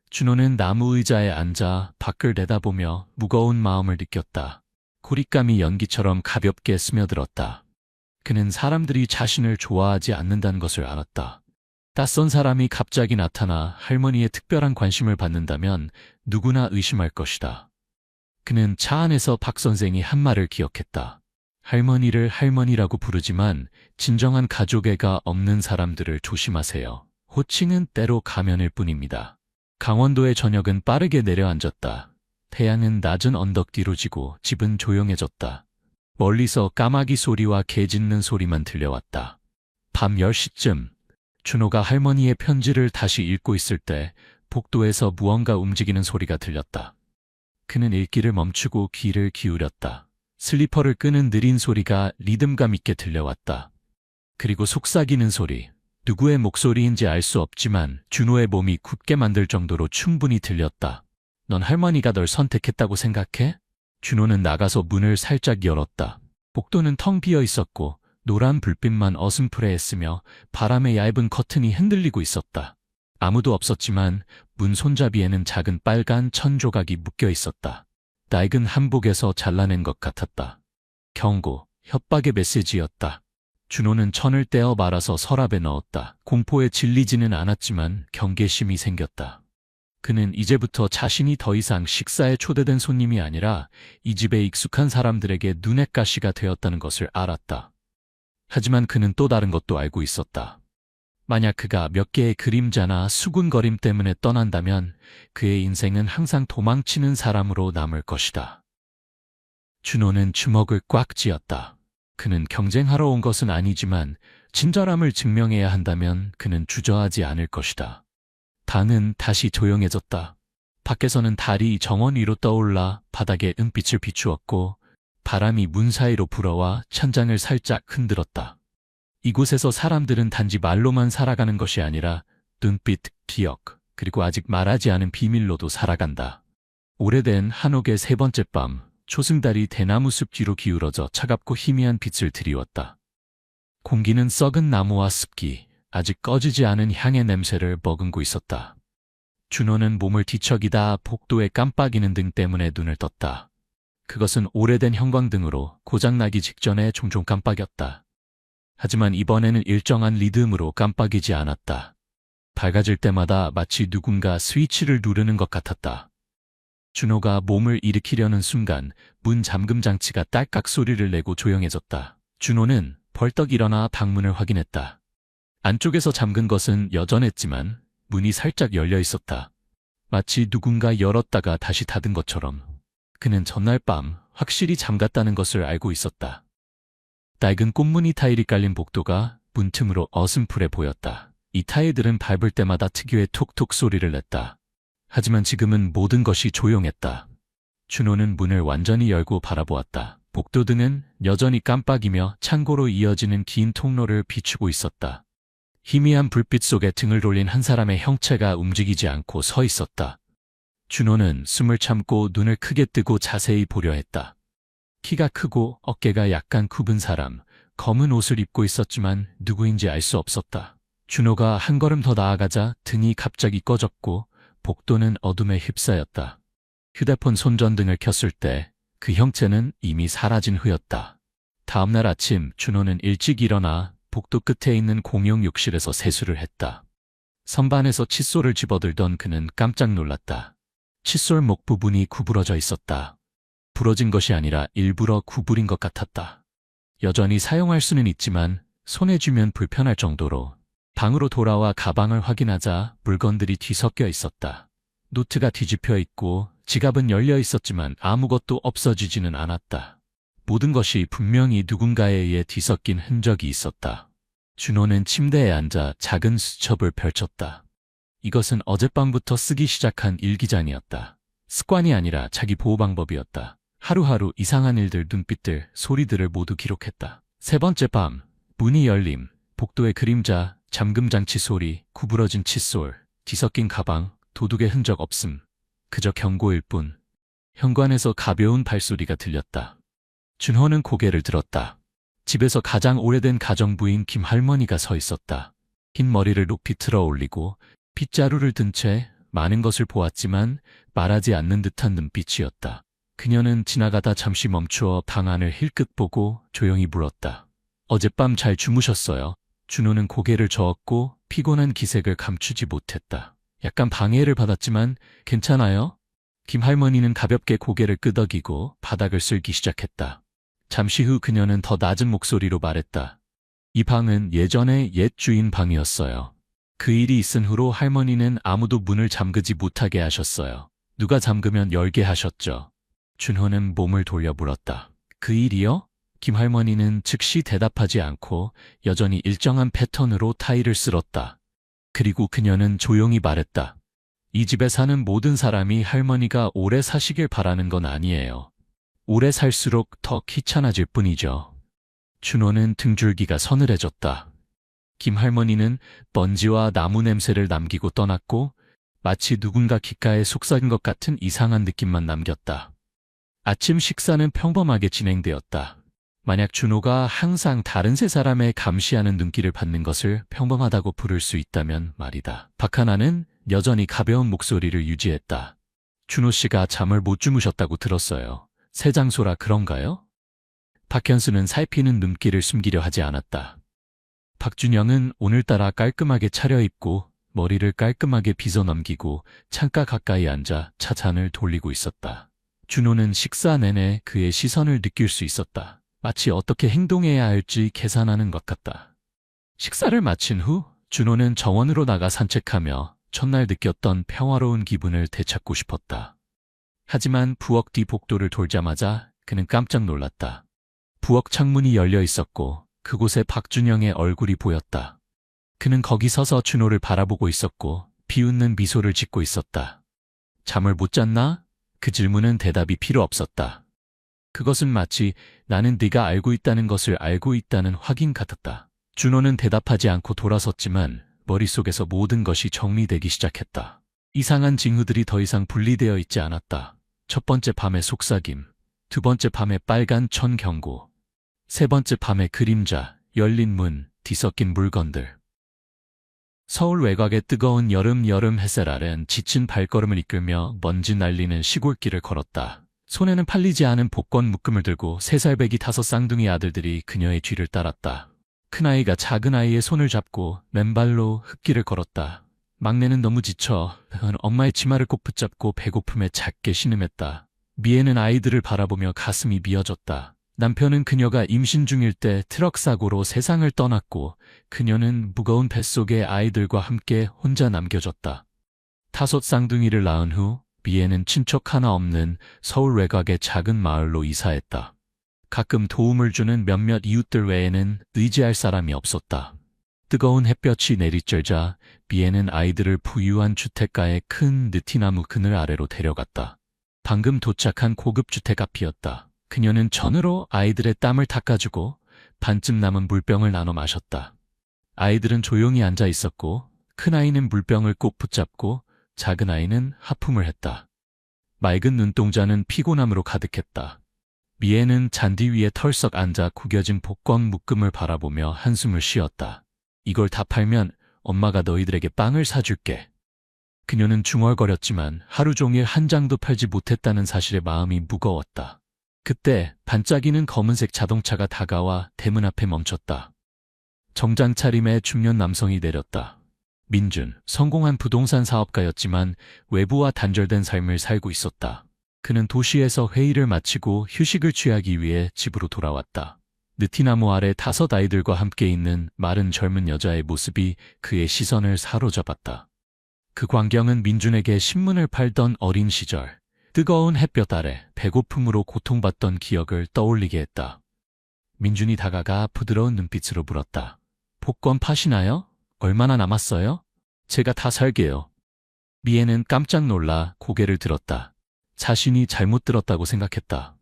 준호는 나무 의자에 앉아 밖을 내다보며 무거운 마음을 느꼈다. 고립감이 연기처럼 가볍게 스며들었다. 그는 사람들이 자신을 좋아하지 않는다는 것을 알았다. 낯선 사람이 갑자기 나타나 할머니의 특별한 관심을 받는다면 누구나 의심할 것이다. 그는 차 안에서 박 선생이 한 말을 기억했다. 할머니를 할머니라고 부르지만 진정한 가족애가 없는 사람들을 조심하세요. 호칭은 때로 가면일 뿐입니다. 강원도의 저녁은 빠르게 내려앉았다. 태양은 낮은 언덕 뒤로 지고 집은 조용해졌다. 멀리서 까마귀 소리와 개 짖는 소리만 들려왔다. 밤 10시쯤 준호가 할머니의 편지를 다시 읽고 있을 때 복도에서 무언가 움직이는 소리가 들렸다. 그는 읽기를 멈추고 귀를 기울였다. 슬리퍼를 끄는 느린 소리가 리듬감 있게 들려왔다. 그리고 속삭이는 소리. 누구의 목소리인지 알 수 없지만 준호의 몸이 굳게 만들 정도로 충분히 들렸다. 넌 할머니가 널 선택했다고 생각해? 준호는 나가서 문을 살짝 열었다. 복도는 텅 비어 있었고 노란 불빛만 어슴푸레했으며 바람에 얇은 커튼이 흔들리고 있었다. 아무도 없었지만 문 손잡이에는 작은 빨간 천 조각이 묶여 있었다. 낡은 한복에서 잘라낸 것 같았다. 경고, 협박의 메시지였다. 준호는 천을 떼어 말아서 서랍에 넣었다. 공포에 질리지는 않았지만 경계심이 생겼다. 그는 이제부터 자신이 더 이상 식사에 초대된 손님이 아니라 이 집에 익숙한 사람들에게 눈엣 가시가 되었다는 것을 알았다. 하지만 그는 또 다른 것도 알고 있었다. 만약 그가 몇 개의 그림자나 수군거림 때문에 떠난다면 그의 인생은 항상 도망치는 사람으로 남을 것이다. 준호는 주먹을 꽉 쥐었다. 그는 경쟁하러 온 것은 아니지만 친절함을 증명해야 한다면 그는 주저하지 않을 것이다. 방은 다시 조용해졌다. 밖에서는 달이 정원 위로 떠올라 바닥에 은빛을 비추었고 바람이 문 사이로 불어와 천장을 살짝 흔들었다. 이곳에서 사람들은 단지 말로만 살아가는 것이 아니라 눈빛, 기억, 그리고 아직 말하지 않은 비밀로도 살아간다. 오래된 한옥의 세 번째 밤, 초승달이 대나무 숲 뒤로 기울어져 차갑고 희미한 빛을 드리웠다. 공기는 썩은 나무와 습기, 아직 꺼지지 않은 향의 냄새를 머금고 있었다. 준호는 몸을 뒤척이다 복도에 깜빡이는 등 때문에 눈을 떴다. 그것은 오래된 형광등으로 고장나기 직전에 종종 깜빡였다. 하지만 이번에는 일정한 리듬으로 깜빡이지 않았다. 밝아질 때마다 마치 누군가 스위치를 누르는 것 같았다. 준호가 몸을 일으키려는 순간 문 잠금 장치가 딸깍 소리를 내고 조용해졌다. 준호는 벌떡 일어나 방문을 확인했다. 안쪽에서 잠근 것은 여전했지만 문이 살짝 열려 있었다. 마치 누군가 열었다가 다시 닫은 것처럼. 그는 전날 밤 확실히 잠갔다는 것을 알고 있었다. 낡은 꽃무늬 타일이 깔린 복도가 문틈으로 어슴푸레 보였다. 이 타일들은 밟을 때마다 특유의 톡톡 소리를 냈다. 하지만 지금은 모든 것이 조용했다. 준호는 문을 완전히 열고 바라보았다. 복도등은 여전히 깜빡이며 창고로 이어지는 긴 통로를 비추고 있었다. 희미한 불빛 속에 등을 돌린 한 사람의 형체가 움직이지 않고 서 있었다. 준호는 숨을 참고 눈을 크게 뜨고 자세히 보려 했다. 키가 크고 어깨가 약간 굽은 사람, 검은 옷을 입고 있었지만 누구인지 알 수 없었다. 준호가 한 걸음 더 나아가자 등이 갑자기 꺼졌고 복도는 어둠에 휩싸였다. 휴대폰 손전등을 켰을 때 그 형체는 이미 사라진 후였다. 다음날 아침 준호는 일찍 일어나 복도 끝에 있는 공용 욕실에서 세수를 했다. 선반에서 칫솔을 집어들던 그는 깜짝 놀랐다. 칫솔 목 부분이 구부러져 있었다. 부러진 것이 아니라 일부러 구부린 것 같았다. 여전히 사용할 수는 있지만 손에 쥐면 불편할 정도로. 방으로 돌아와 가방을 확인하자 물건들이 뒤섞여 있었다. 노트가 뒤집혀 있고 지갑은 열려 있었지만 아무것도 없어지지는 않았다. 모든 것이 분명히 누군가에 의해 뒤섞인 흔적이 있었다. 준호는 침대에 앉아 작은 수첩을 펼쳤다. 이것은 어젯밤부터 쓰기 시작한 일기장이었다. 습관이 아니라 자기 보호 방법이었다. 하루하루 이상한 일들, 눈빛들, 소리들을 모두 기록했다. 세 번째 밤, 문이 열림, 복도의 그림자, 잠금장치 소리, 구부러진 칫솔, 뒤섞인 가방, 도둑의 흔적 없음. 그저 경고일 뿐. 현관에서 가벼운 발소리가 들렸다. 준호는 고개를 들었다. 집에서 가장 오래된 가정부인 김할머니가 서 있었다. 흰 머리를 높이 틀어 올리고 빗자루를 든 채 많은 것을 보았지만 말하지 않는 듯한 눈빛이었다. 그녀는 지나가다 잠시 멈추어 방 안을 힐끗 보고 조용히 물었다. 어젯밤 잘 주무셨어요? 준호는 고개를 저었고 피곤한 기색을 감추지 못했다. 약간 방해를 받았지만 괜찮아요? 김할머니는 가볍게 고개를 끄덕이고 바닥을 쓸기 시작했다. 잠시 후 그녀는 더 낮은 목소리로 말했다. 이 방은 예전에 옛 주인 방이었어요. 그 일이 있은 후로 할머니는 아무도 문을 잠그지 못하게 하셨어요. 누가 잠그면 열게 하셨죠. 준호는 몸을 돌려 물었다. 그 일이요? 김할머니는 즉시 대답하지 않고 여전히 일정한 패턴으로 타일을 쓸었다. 그리고 그녀는 조용히 말했다. 이 집에 사는 모든 사람이 할머니가 오래 사시길 바라는 건 아니에요. 오래 살수록 더 귀찮아질 뿐이죠. 준호는 등줄기가 서늘해졌다. 김할머니는 먼지와 나무 냄새를 남기고 떠났고 마치 누군가 귓가에 속삭인 것 같은 이상한 느낌만 남겼다. 아침 식사는 평범하게 진행되었다. 만약 준호가 항상 다른 세 사람의 감시하는 눈길을 받는 것을 평범하다고 부를 수 있다면 말이다. 박하나는 여전히 가벼운 목소리를 유지했다. 준호 씨가 잠을 못 주무셨다고 들었어요. 새 장소라 그런가요? 박현수는 살피는 눈길을 숨기려 하지 않았다. 박준영은 오늘따라 깔끔하게 차려입고 머리를 깔끔하게 빗어 넘기고 창가 가까이 앉아 차 잔을 돌리고 있었다. 준호는 식사 내내 그의 시선을 느낄 수 있었다. 마치 어떻게 행동해야 할지 계산하는 것 같다. 식사를 마친 후 준호는 정원으로 나가 산책하며 첫날 느꼈던 평화로운 기분을 되찾고 싶었다. 하지만 부엌 뒤 복도를 돌자마자 그는 깜짝 놀랐다. 부엌 창문이 열려 있었고 그곳에 박준영의 얼굴이 보였다. 그는 거기 서서 준호를 바라보고 있었고 비웃는 미소를 짓고 있었다. 잠을 못 잤나? 그 질문은 대답이 필요 없었다. 그것은 마치 나는 네가 알고 있다는 것을 알고 있다는 확인 같았다. 준호는 대답하지 않고 돌아섰지만 머릿속에서 모든 것이 정리되기 시작했다. 이상한 징후들이 더 이상 분리되어 있지 않았다. 첫 번째 밤의 속삭임, 두 번째 밤의 빨간 천 경고, 세 번째 밤의 그림자, 열린 문, 뒤섞인 물건들. 서울 외곽의 뜨거운 여름 햇살 아래는 지친 발걸음을 이끌며 먼지 날리는 시골길을 걸었다. 손에는 팔리지 않은 복권 묶음을 들고 3살배기 5 쌍둥이 아들들이 그녀의 뒤를 따랐다. 큰아이가 작은아이의 손을 잡고 맨발로 흙길을 걸었다. 막내는 너무 지쳐 엄마의 치마를 꼭 붙잡고 배고픔에 작게 신음했다. 미애는 아이들을 바라보며 가슴이 미어졌다. 남편은 그녀가 임신 중일 때 트럭 사고로 세상을 떠났고 그녀는 무거운 뱃속에 아이들과 함께 혼자 남겨졌다. 5 쌍둥이를 낳은 후 미애는 친척 하나 없는 서울 외곽의 작은 마을로 이사했다. 가끔 도움을 주는 몇몇 이웃들 외에는 의지할 사람이 없었다. 뜨거운 햇볕이 내리쬐자 미애는 아이들을 부유한 주택가의 큰 느티나무 그늘 아래로 데려갔다. 방금 도착한 고급 주택 앞이었다. 그녀는 전으로 아이들의 땀을 닦아주고 반쯤 남은 물병을 나눠 마셨다. 아이들은 조용히 앉아 있었고 큰아이는 물병을 꼭 붙잡고 작은아이는 하품을 했다. 맑은 눈동자는 피곤함으로 가득했다. 미애는 잔디 위에 털썩 앉아 구겨진 복권 묶음을 바라보며 한숨을 쉬었다. 이걸 다 팔면 엄마가 너희들에게 빵을 사줄게. 그녀는 중얼거렸지만 하루 종일 한 장도 팔지 못했다는 사실에 마음이 무거웠다. 그때 반짝이는 검은색 자동차가 다가와 대문 앞에 멈췄다. 정장 차림의 중년 남성이 내렸다. 민준, 성공한 부동산 사업가였지만 외부와 단절된 삶을 살고 있었다. 그는 도시에서 회의를 마치고 휴식을 취하기 위해 집으로 돌아왔다. 느티나무 아래 5 아이들과 함께 있는 마른 젊은 여자의 모습이 그의 시선을 사로잡았다. 그 광경은 민준에게 신문을 팔던 어린 시절, 뜨거운 햇볕 아래 배고픔으로 고통받던 기억을 떠올리게 했다. 민준이 다가가 부드러운 눈빛으로 물었다. 복권 파시나요? 얼마나 남았어요? 제가 다 살게요. 미애는 깜짝 놀라 고개를 들었다. 자신이 잘못 들었다고 생각했다.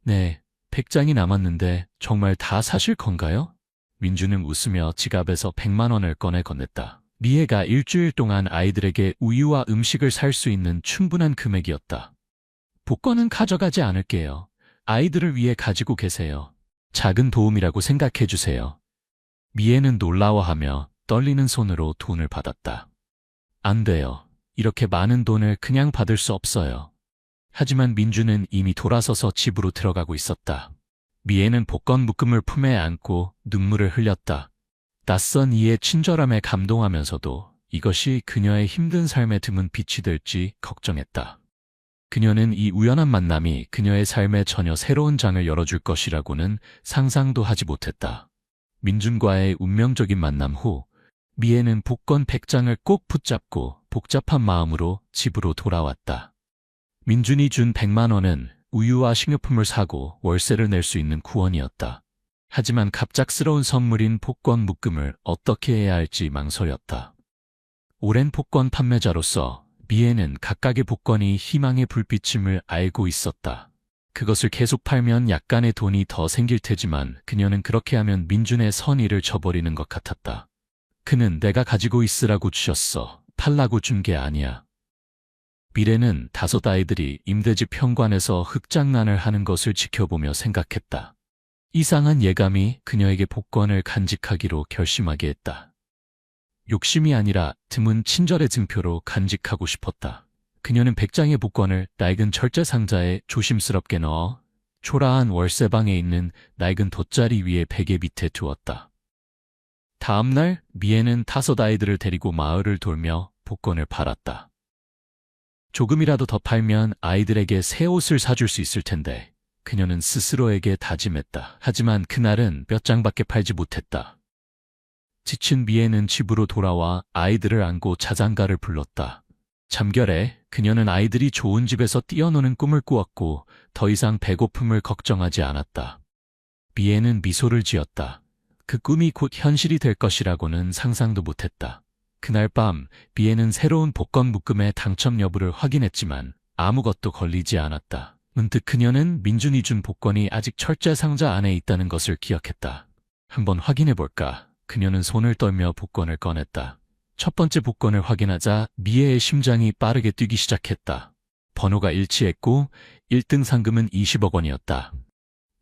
네, 100장이 남았는데 정말 다 사실 건가요? 민준은 웃으며 지갑에서 100만 원을 꺼내 건넸다. 미애가 일주일 동안 아이들에게 우유와 음식을 살 수 있는 충분한 금액이었다. 복권은 가져가지 않을게요. 아이들을 위해 가지고 계세요. 작은 도움이라고 생각해 주세요. 미애는 놀라워하며 떨리는 손으로 돈을 받았다. 안 돼요. 이렇게 많은 돈을 그냥 받을 수 없어요. 하지만 민준은 이미 돌아서서 집으로 들어가고 있었다. 미애는 복권 묶음을 품에 안고 눈물을 흘렸다. 낯선 이의 친절함에 감동하면서도 이것이 그녀의 힘든 삶에 드문 빛이 될지 걱정했다. 그녀는 이 우연한 만남이 그녀의 삶에 전혀 새로운 장을 열어줄 것이라고는 상상도 하지 못했다. 민준과의 운명적인 만남 후 미애는 복권 100장을 꼭 붙잡고 복잡한 마음으로 집으로 돌아왔다. 민준이 준 100만 원은 우유와 식료품을 사고 월세를 낼 수 있는 구원이었다. 하지만 갑작스러운 선물인 복권 묶음을 어떻게 해야 할지 망설였다. 오랜 복권 판매자로서 미애는 각각의 복권이 희망의 불빛임을 알고 있었다. 그것을 계속 팔면 약간의 돈이 더 생길 테지만 그녀는 그렇게 하면 민준의 선의를 저버리는 것 같았다. 그는 내가 가지고 있으라고 주셨어. 팔라고 준 게 아니야. 미래는 5 아이들이 임대집 현관에서 흙장난을 하는 것을 지켜보며 생각했다. 이상한 예감이 그녀에게 복권을 간직하기로 결심하게 했다. 욕심이 아니라 드문 친절의 증표로 간직하고 싶었다. 그녀는 100장의 복권을 낡은 철제 상자에 조심스럽게 넣어 초라한 월세방에 있는 낡은 돗자리 위에 베개 밑에 두었다. 다음 날 미애는 5 아이들을 데리고 마을을 돌며 복권을 팔았다. 조금이라도 더 팔면 아이들에게 새 옷을 사줄 수 있을 텐데 그녀는 스스로에게 다짐했다. 하지만 그날은 몇 장밖에 팔지 못했다. 지친 미애는 집으로 돌아와 아이들을 안고 자장가를 불렀다. 잠결에 그녀는 아이들이 좋은 집에서 뛰어노는 꿈을 꾸었고 더 이상 배고픔을 걱정하지 않았다. 미애는 미소를 지었다. 그 꿈이 곧 현실이 될 것이라고는 상상도 못했다. 그날 밤 미애는 새로운 복권 묶음의 당첨 여부를 확인했지만 아무것도 걸리지 않았다. 문득 그녀는 민준이 준 복권이 아직 철제 상자 안에 있다는 것을 기억했다. 한번 확인해볼까? 그녀는 손을 떨며 복권을 꺼냈다. 첫 번째 복권을 확인하자 미애의 심장이 빠르게 뛰기 시작했다. 번호가 일치했고 1등 상금은 20억 원이었다.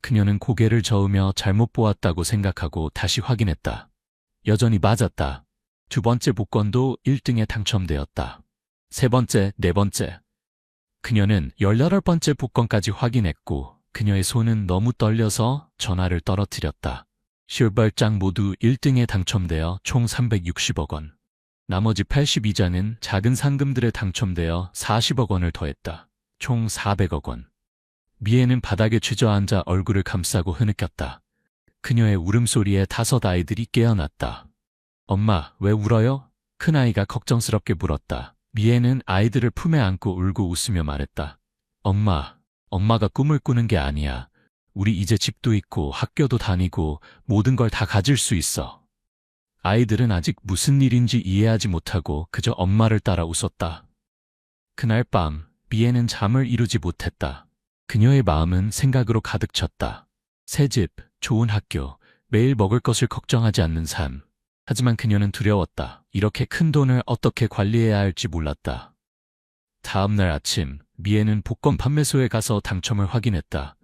그녀는 고개를 저으며 잘못 보았다고 생각하고 다시 확인했다. 여전히 맞았다. 2번째 복권도 1등에 당첨되었다. 3번째, 4번째. 그녀는 18번째 복권까지 확인했고 그녀의 손은 너무 떨려서 전화를 떨어뜨렸다. 10발장 모두 1등에 당첨되어 총 360억 원. 나머지 82장은 작은 상금들에 당첨되어 40억 원을 더했다. 총 400억 원. 미애는 바닥에 주저앉아 얼굴을 감싸고 흐느꼈다. 그녀의 울음소리에 5 아이들이 깨어났다. 엄마, 왜 울어요? 큰아이가 걱정스럽게 물었다. 미애는 아이들을 품에 안고 울고 웃으며 말했다. 엄마가 꿈을 꾸는 게 아니야. 우리 이제 집도 있고 학교도 다니고 모든 걸 다 가질 수 있어. 아이들은 아직 무슨 일인지 이해하지 못하고 그저 엄마를 따라 웃었다. 그날 밤 미애는 잠을 이루지 못했다. 그녀의 마음은 생각으로 가득 찼다. 새 집, 좋은 학교, 매일 먹을 것을 걱정하지 않는 삶. 하지만 그녀는 두려웠다. 이렇게 큰 돈을 어떻게 관리해야 할지 몰랐다. 다음 날 아침 미애는 복권 판매소에 가서 당첨을 확인했다.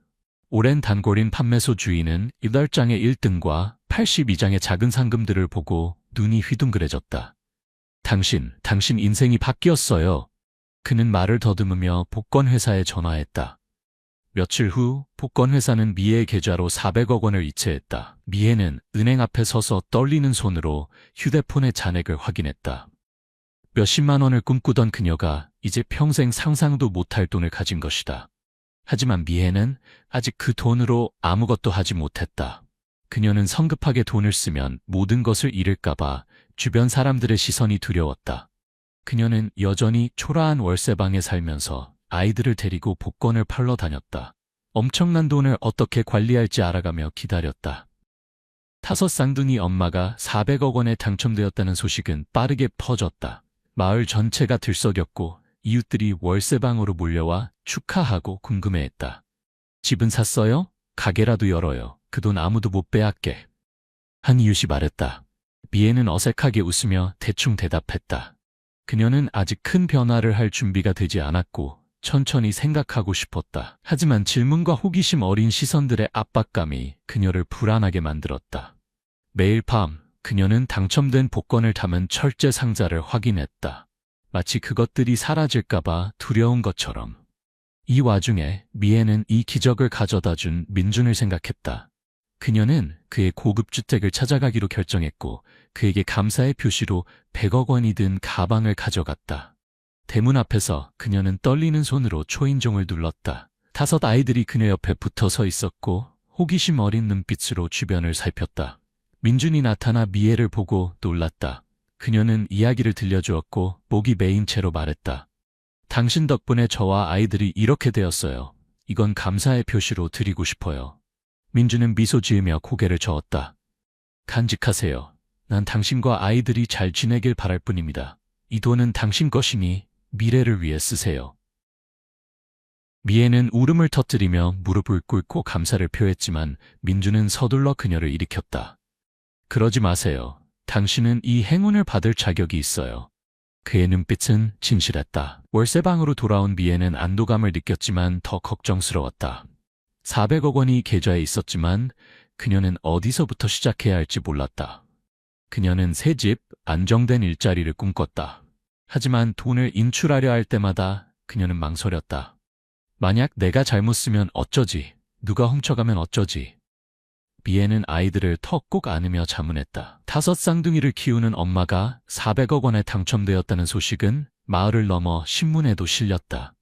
오랜 단골인 판매소 주인은 8장의 1등과 82장의 작은 상금들을 보고 눈이 휘둥그레졌다. 당신 인생이 바뀌었어요. 그는 말을 더듬으며 복권회사에 전화했다. 며칠 후 복권회사는 미애의 계좌로 400억 원을 이체했다. 미애는 은행 앞에 서서 떨리는 손으로 휴대폰의 잔액을 확인했다. 몇십만 원을 꿈꾸던 그녀가 이제 평생 상상도 못할 돈을 가진 것이다. 하지만 미애는 아직 그 돈으로 아무것도 하지 못했다. 그녀는 성급하게 돈을 쓰면 모든 것을 잃을까봐 주변 사람들의 시선이 두려웠다. 그녀는 여전히 초라한 월세방에 살면서 아이들을 데리고 복권을 팔러 다녔다. 엄청난 돈을 어떻게 관리할지 알아가며 기다렸다. 5 쌍둥이 엄마가 400억 원에 당첨되었다는 소식은 빠르게 퍼졌다. 마을 전체가 들썩였고 이웃들이 월세방으로 몰려와 축하하고 궁금해했다. 집은 샀어요? 가게라도 열어요. 그 돈 아무도 못 빼앗게. 한 이웃이 말했다. 미애는 어색하게 웃으며 대충 대답했다. 그녀는 아직 큰 변화를 할 준비가 되지 않았고 천천히 생각하고 싶었다. 하지만 질문과 호기심 어린 시선들의 압박감이 그녀를 불안하게 만들었다. 매일 밤 그녀는 당첨된 복권을 담은 철제 상자를 확인했다. 마치 그것들이 사라질까봐 두려운 것처럼. 이 와중에 미애는 이 기적을 가져다 준 민준을 생각했다. 그녀는 그의 고급 주택을 찾아가기로 결정했고 그에게 감사의 표시로 100억 원이 든 가방을 가져갔다. 대문 앞에서 그녀는 떨리는 손으로 초인종을 눌렀다. 5 아이들이 그녀 옆에 붙어 서 있었고 호기심 어린 눈빛으로 주변을 살폈다. 민준이 나타나 미애를 보고 놀랐다. 그녀는 이야기를 들려주었고 목이 메인 채로 말했다. 당신 덕분에 저와 아이들이 이렇게 되었어요. 이건 감사의 표시로 드리고 싶어요. 민준은 미소 지으며 고개를 저었다. 간직하세요. 난 당신과 아이들이 잘 지내길 바랄 뿐입니다. 이 돈은 당신 것이니 미래를 위해 쓰세요. 미애는 울음을 터뜨리며 무릎을 꿇고 감사를 표했지만 민준은 서둘러 그녀를 일으켰다. 그러지 마세요. 당신은 이 행운을 받을 자격이 있어요. 그의 눈빛은 진실했다. 월세방으로 돌아온 미애는 안도감을 느꼈지만 더 걱정스러웠다. 400억 원이 계좌에 있었지만 그녀는 어디서부터 시작해야 할지 몰랐다. 그녀는 새 집, 안정된 일자리를 꿈꿨다. 하지만 돈을 인출하려 할 때마다 그녀는 망설였다. 만약 내가 잘못 쓰면 어쩌지? 누가 훔쳐가면 어쩌지? 미애는 아이들을 턱 꼭 안으며 자문했다. 5 쌍둥이를 키우는 엄마가 400억 원에 당첨되었다는 소식은 마을을 넘어 신문에도 실렸다.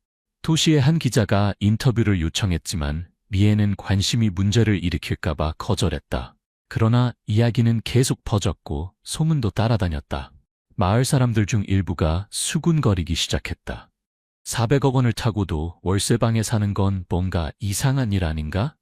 도시의 한 기자가 인터뷰를 요청했지만 미애는 관심이 문제를 일으킬까봐 거절했다. 그러나 이야기는 계속 퍼졌고 소문도 따라다녔다. 마을 사람들 중 일부가 수군거리기 시작했다. 400억 원을 타고도 월세방에 사는 건 뭔가 이상한 일 아닌가?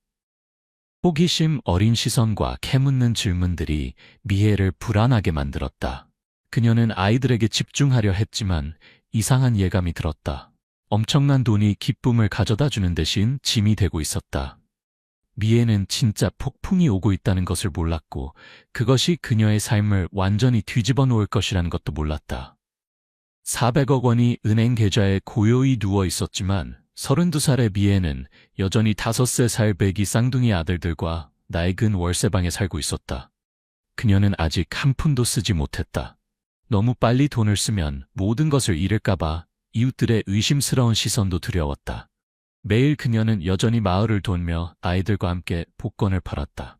호기심 어린 시선과 캐묻는 질문들이 미애를 불안하게 만들었다. 그녀는 아이들에게 집중하려 했지만 이상한 예감이 들었다. 엄청난 돈이 기쁨을 가져다 주는 대신 짐이 되고 있었다. 미애는 진짜 폭풍이 오고 있다는 것을 몰랐고 그것이 그녀의 삶을 완전히 뒤집어 놓을 것이라는 것도 몰랐다. 400억 원이 은행 계좌에 고요히 누워 있었지만 32살의 미애는 여전히 5살 배기 쌍둥이 아들들과 낡은 월세방에 살고 있었다. 그녀는 아직 한 푼도 쓰지 못했다. 너무 빨리 돈을 쓰면 모든 것을 잃을까봐 이웃들의 의심스러운 시선도 두려웠다. 매일 그녀는 여전히 마을을 돌며 아이들과 함께 복권을 팔았다.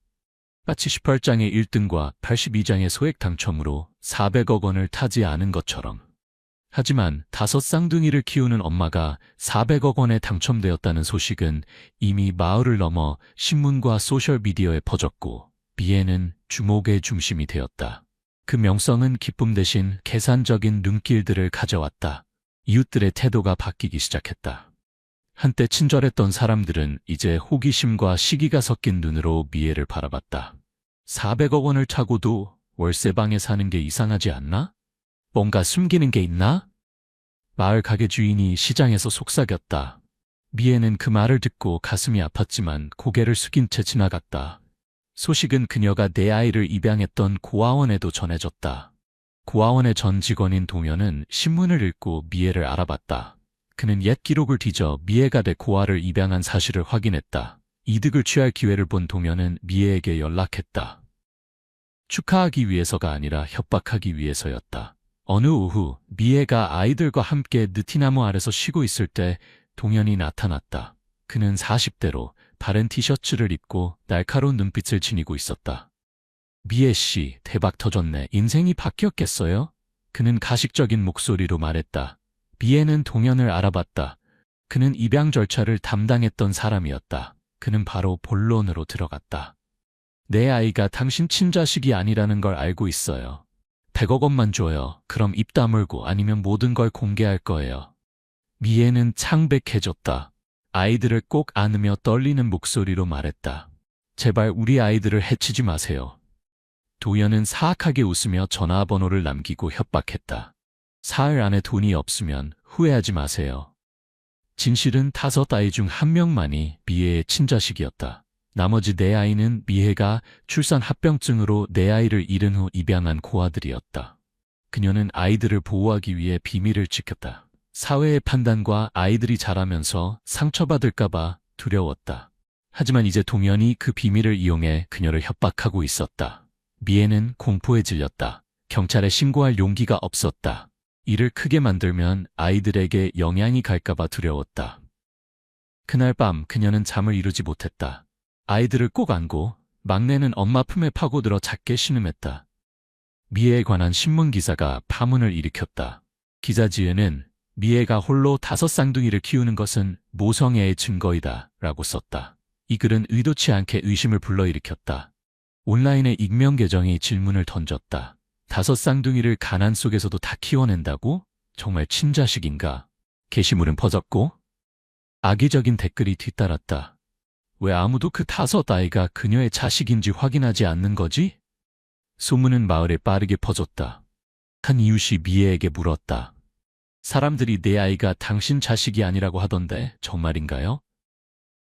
마치 18장의 1등과 82장의 소액 당첨으로 400억 원을 타지 않은 것처럼. 하지만 5 쌍둥이를 키우는 엄마가 400억 원에 당첨되었다는 소식은 이미 마을을 넘어 신문과 소셜미디어에 퍼졌고 미애는 주목의 중심이 되었다. 그 명성은 기쁨 대신 계산적인 눈길들을 가져왔다. 이웃들의 태도가 바뀌기 시작했다. 한때 친절했던 사람들은 이제 호기심과 시기가 섞인 눈으로 미애를 바라봤다. 400억 원을 타고도 월세방에 사는 게 이상하지 않나? 뭔가 숨기는 게 있나? 마을 가게 주인이 시장에서 속삭였다. 미애는 그 말을 듣고 가슴이 아팠지만 고개를 숙인 채 지나갔다. 소식은 그녀가 내 아이를 입양했던 고아원에도 전해졌다. 고아원의 전 직원인 동현은 신문을 읽고 미애를 알아봤다. 그는 옛 기록을 뒤져 미애가 내 고아를 입양한 사실을 확인했다. 이득을 취할 기회를 본 동현은 미애에게 연락했다. 축하하기 위해서가 아니라 협박하기 위해서였다. 어느 오후 미애가 아이들과 함께 느티나무 아래서 쉬고 있을 때 동현이 나타났다. 그는 40대로 바른 티셔츠를 입고 날카로운 눈빛을 지니고 있었다. 미애 씨, 대박 터졌네. 인생이 바뀌었겠어요? 그는 가식적인 목소리로 말했다. 미애는 동현을 알아봤다. 그는 입양 절차를 담당했던 사람이었다. 그는 바로 본론으로 들어갔다. 내 아이가 당신 친자식이 아니라는 걸 알고 있어요. 100억 원만 줘요. 그럼 입 다물고 아니면 모든 걸 공개할 거예요. 미애는 창백해졌다. 아이들을 꼭 안으며 떨리는 목소리로 말했다. 제발 우리 아이들을 해치지 마세요. 도현은 사악하게 웃으며 전화번호를 남기고 협박했다. 사흘 안에 돈이 없으면 후회하지 마세요. 진실은 5 아이 중 1명만이 미애의 친자식이었다. 나머지 4아이는 미애가 출산 합병증으로 내 아이를 잃은 후 입양한 고아들이었다. 그녀는 아이들을 보호하기 위해 비밀을 지켰다. 사회의 판단과 아이들이 자라면서 상처받을까봐 두려웠다. 하지만 이제 동현이 그 비밀을 이용해 그녀를 협박하고 있었다. 미애는 공포에 질렸다. 경찰에 신고할 용기가 없었다. 일을 크게 만들면 아이들에게 영향이 갈까봐 두려웠다. 그날 밤 그녀는 잠을 이루지 못했다. 아이들을 꼭 안고 막내는 엄마 품에 파고들어 작게 신음했다. 미애에 관한 신문 기사가 파문을 일으켰다. 기자 지은은 미애가 홀로 5쌍둥이를 키우는 것은 모성애의 증거이다 라고 썼다. 이 글은 의도치 않게 의심을 불러일으켰다. 온라인의 익명 계정이 질문을 던졌다. 5쌍둥이를 가난 속에서도 다 키워낸다고? 정말 친자식인가? 게시물은 퍼졌고 악의적인 댓글이 뒤따랐다. 왜 아무도 그 5아이가 그녀의 자식인지 확인하지 않는 거지? 소문은 마을에 빠르게 퍼졌다. 한 이웃이 미애에게 물었다. 사람들이 내 아이가 당신 자식이 아니라고 하던데 정말인가요?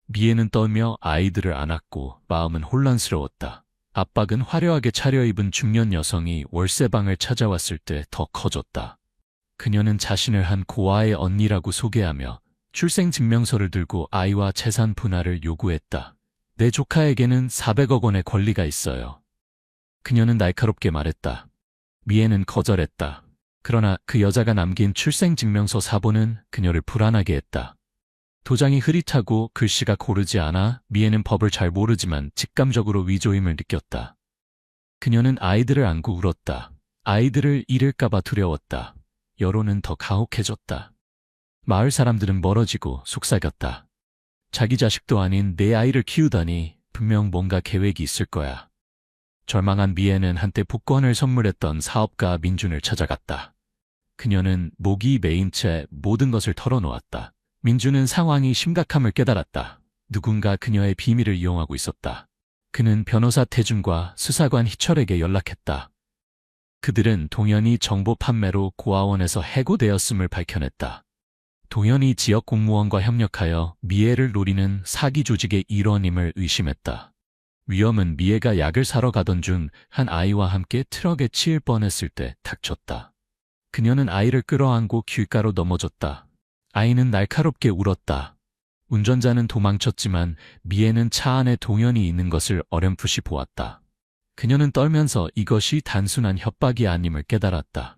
미애는 떨며 아이들을 안았고 마음은 혼란스러웠다. 압박은 화려하게 차려입은 중년 여성이 월세방을 찾아왔을 때 더 커졌다. 그녀는 자신을 한 고아의 언니라고 소개하며 출생증명서를 들고 아이와 재산 분할을 요구했다. 내 조카에게는 400억 원의 권리가 있어요. 그녀는 날카롭게 말했다. 미애는 거절했다. 그러나 그 여자가 남긴 출생증명서 사본은 그녀를 불안하게 했다. 도장이 흐릿하고 글씨가 고르지 않아 미애는 법을 잘 모르지만 직감적으로 위조임을 느꼈다. 그녀는 아이들을 안고 울었다. 아이들을 잃을까봐 두려웠다. 여론은 더 가혹해졌다. 마을 사람들은 멀어지고 속삭였다. 자기 자식도 아닌 내 아이를 키우다니 분명 뭔가 계획이 있을 거야. 절망한 미애는 한때 복권을 선물했던 사업가 민준을 찾아갔다. 그녀는 목이 메인 채 모든 것을 털어놓았다. 민준은 상황이 심각함을 깨달았다. 누군가 그녀의 비밀을 이용하고 있었다. 그는 변호사 태준과 수사관 희철에게 연락했다. 그들은 동현이 정보 판매로 고아원에서 해고되었음을 밝혀냈다. 동현이 지역 공무원과 협력하여 미애를 노리는 사기 조직의 일원임을 의심했다. 위험은 미애가 약을 사러 가던 중 한 아이와 함께 트럭에 치일 뻔했을 때 닥쳤다. 그녀는 아이를 끌어안고 길가로 넘어졌다. 아이는 날카롭게 울었다. 운전자는 도망쳤지만 미애는 차 안에 동현이 있는 것을 어렴풋이 보았다. 그녀는 떨면서 이것이 단순한 협박이 아님을 깨달았다.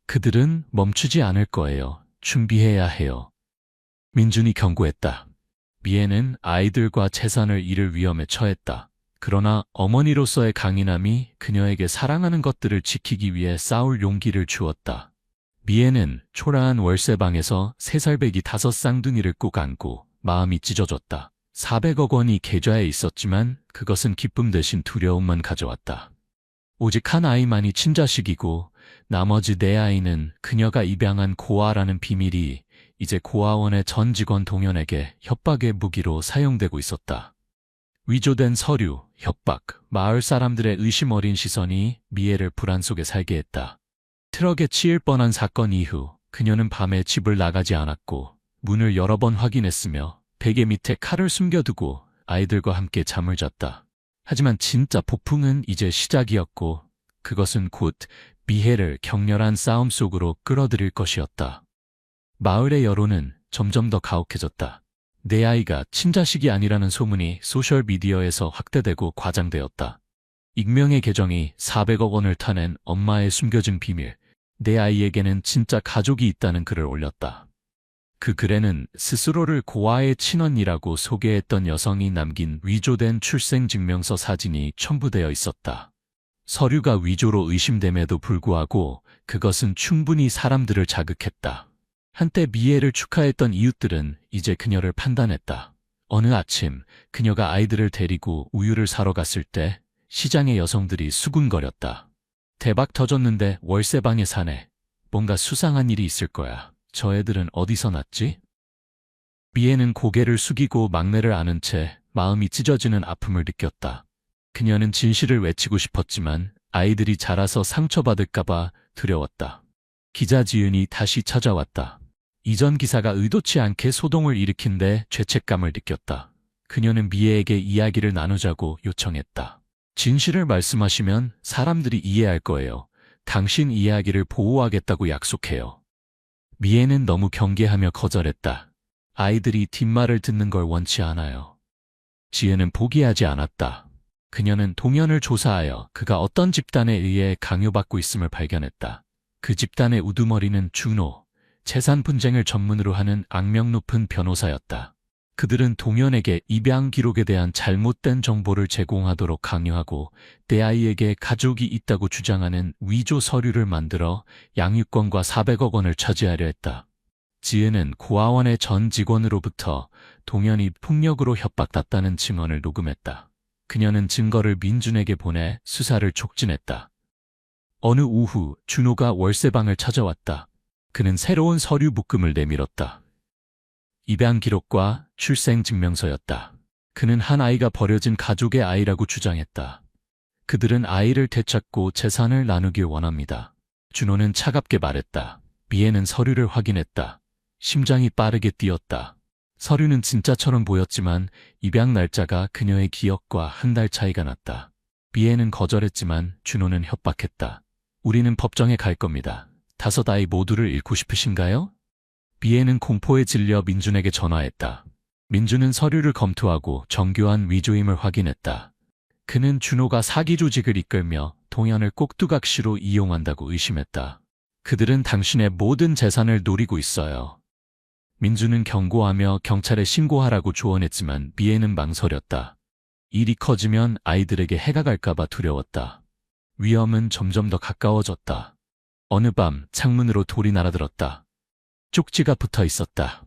그들은 멈추지 않을 거예요. 준비해야 해요. 민준이 경고했다. 미애는 아이들과 재산을 잃을 위험에 처했다. 그러나 어머니로서의 강인함이 그녀에게 사랑하는 것들을 지키기 위해 싸울 용기를 주었다. 미애는 초라한 월세방에서 3살배기 5쌍둥이를 꼭 안고 마음이 찢어졌다. 400억 원이 계좌에 있었지만 그것은 기쁨 대신 두려움만 가져왔다. 오직 한 아이만이 친자식이고 나머지 4아이는 그녀가 입양한 고아라는 비밀이 이제 고아원의 전 직원 동현에게 협박의 무기로 사용되고 있었다. 위조된 서류, 협박, 마을 사람들의 의심 어린 시선이 미애를 불안 속에 살게 했다. 트럭에 치일 뻔한 사건 이후 그녀는 밤에 집을 나가지 않았고 문을 여러 번 확인했으며 베개 밑에 칼을 숨겨두고 아이들과 함께 잠을 잤다. 하지만 진짜 폭풍은 이제 시작이었고 그것은 곧 미애를 격렬한 싸움 속으로 끌어들일 것이었다. 마을의 여론은 점점 더 가혹해졌다. 내 아이가 친자식이 아니라는 소문이 소셜미디어에서 확대되고 과장되었다. 익명의 계정이 400억 원을 타낸 엄마의 숨겨진 비밀, 내 아이에게는 진짜 가족이 있다는 글을 올렸다. 그 글에는 스스로를 고아의 친언니라고 소개했던 여성이 남긴 위조된 출생증명서 사진이 첨부되어 있었다. 서류가 위조로 의심됨에도 불구하고 그것은 충분히 사람들을 자극했다. 한때 미애를 축하했던 이웃들은 이제 그녀를 판단했다. 어느 아침 그녀가 아이들을 데리고 우유를 사러 갔을 때 시장의 여성들이 수군거렸다. 대박 터졌는데 월세방에 사네. 뭔가 수상한 일이 있을 거야. 저 애들은 어디서 났지? 미애는 고개를 숙이고 막내를 안은 채 마음이 찢어지는 아픔을 느꼈다. 그녀는 진실을 외치고 싶었지만 아이들이 자라서 상처받을까봐 두려웠다. 기자 지은이 다시 찾아왔다. 이전 기사가 의도치 않게 소동을 일으킨 데 죄책감을 느꼈다. 그녀는 미애에게 이야기를 나누자고 요청했다. 진실을 말씀하시면 사람들이 이해할 거예요. 당신 이야기를 보호하겠다고 약속해요. 미애는 너무 경계하며 거절했다. 아이들이 뒷말을 듣는 걸 원치 않아요. 지은은 포기하지 않았다. 그녀는 동현을 조사하여 그가 어떤 집단에 의해 강요받고 있음을 발견했다. 그 집단의 우두머리는 준호, 재산 분쟁을 전문으로 하는 악명 높은 변호사였다. 그들은 동현에게 입양 기록에 대한 잘못된 정보를 제공하도록 강요하고 대아이에게 가족이 있다고 주장하는 위조 서류를 만들어 양육권과 400억 원을 차지하려 했다. 지은은 고아원의 전 직원으로부터 동현이 폭력으로 협박받다는 증언을 녹음했다. 그녀는 증거를 민준에게 보내 수사를 촉진했다. 어느 오후 준호가 월세방을 찾아왔다. 그는 새로운 서류 묶음을 내밀었다. 입양 기록과 출생 증명서였다. 그는 한 아이가 버려진 가족의 아이라고 주장했다. 그들은 아이를 되찾고 재산을 나누길 원합니다. 준호는 차갑게 말했다. 미애는 서류를 확인했다. 심장이 빠르게 뛰었다. 서류는 진짜처럼 보였지만 입양 날짜가 그녀의 기억과 한 달 차이가 났다. 미애는 거절했지만 준호는 협박했다. 우리는 법정에 갈 겁니다. 5아이 모두를 잃고 싶으신가요? 미애는 공포에 질려 민준에게 전화했다. 민준은 서류를 검토하고 정교한 위조임을 확인했다. 그는 준호가 사기 조직을 이끌며 동현을 꼭두각시로 이용한다고 의심했다. 그들은 당신의 모든 재산을 노리고 있어요. 민준은 경고하며 경찰에 신고하라고 조언했지만 미애는 망설였다. 일이 커지면 아이들에게 해가 갈까봐 두려웠다. 위험은 점점 더 가까워졌다. 어느 밤 창문으로 돌이 날아들었다. 쪽지가 붙어 있었다.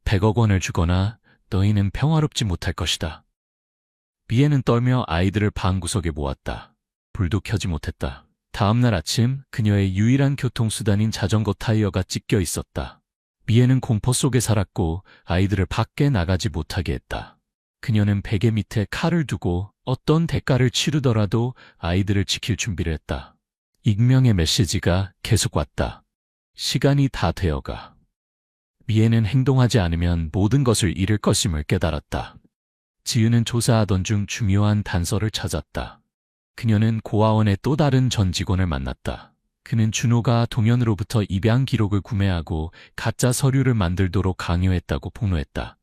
100억 원을 주거나 너희는 평화롭지 못할 것이다. 미애는 떨며 아이들을 방구석에 모았다. 불도 켜지 못했다. 다음 날 아침 그녀의 유일한 교통수단인 자전거 타이어가 찢겨 있었다. 미애는 공포 속에 살았고 아이들을 밖에 나가지 못하게 했다. 그녀는 베개 밑에 칼을 두고 어떤 대가를 치르더라도 아이들을 지킬 준비를 했다. 익명의 메시지가 계속 왔다. 시간이 다 되어가. 미애는 행동하지 않으면 모든 것을 잃을 것임을 깨달았다. 지은은 조사하던 중 중요한 단서를 찾았다. 그녀는 고아원의 또 다른 전 직원을 만났다. 그는 준호가 동현으로부터 입양 기록을 구매하고 가짜 서류를 만들도록 강요했다고 폭로했다.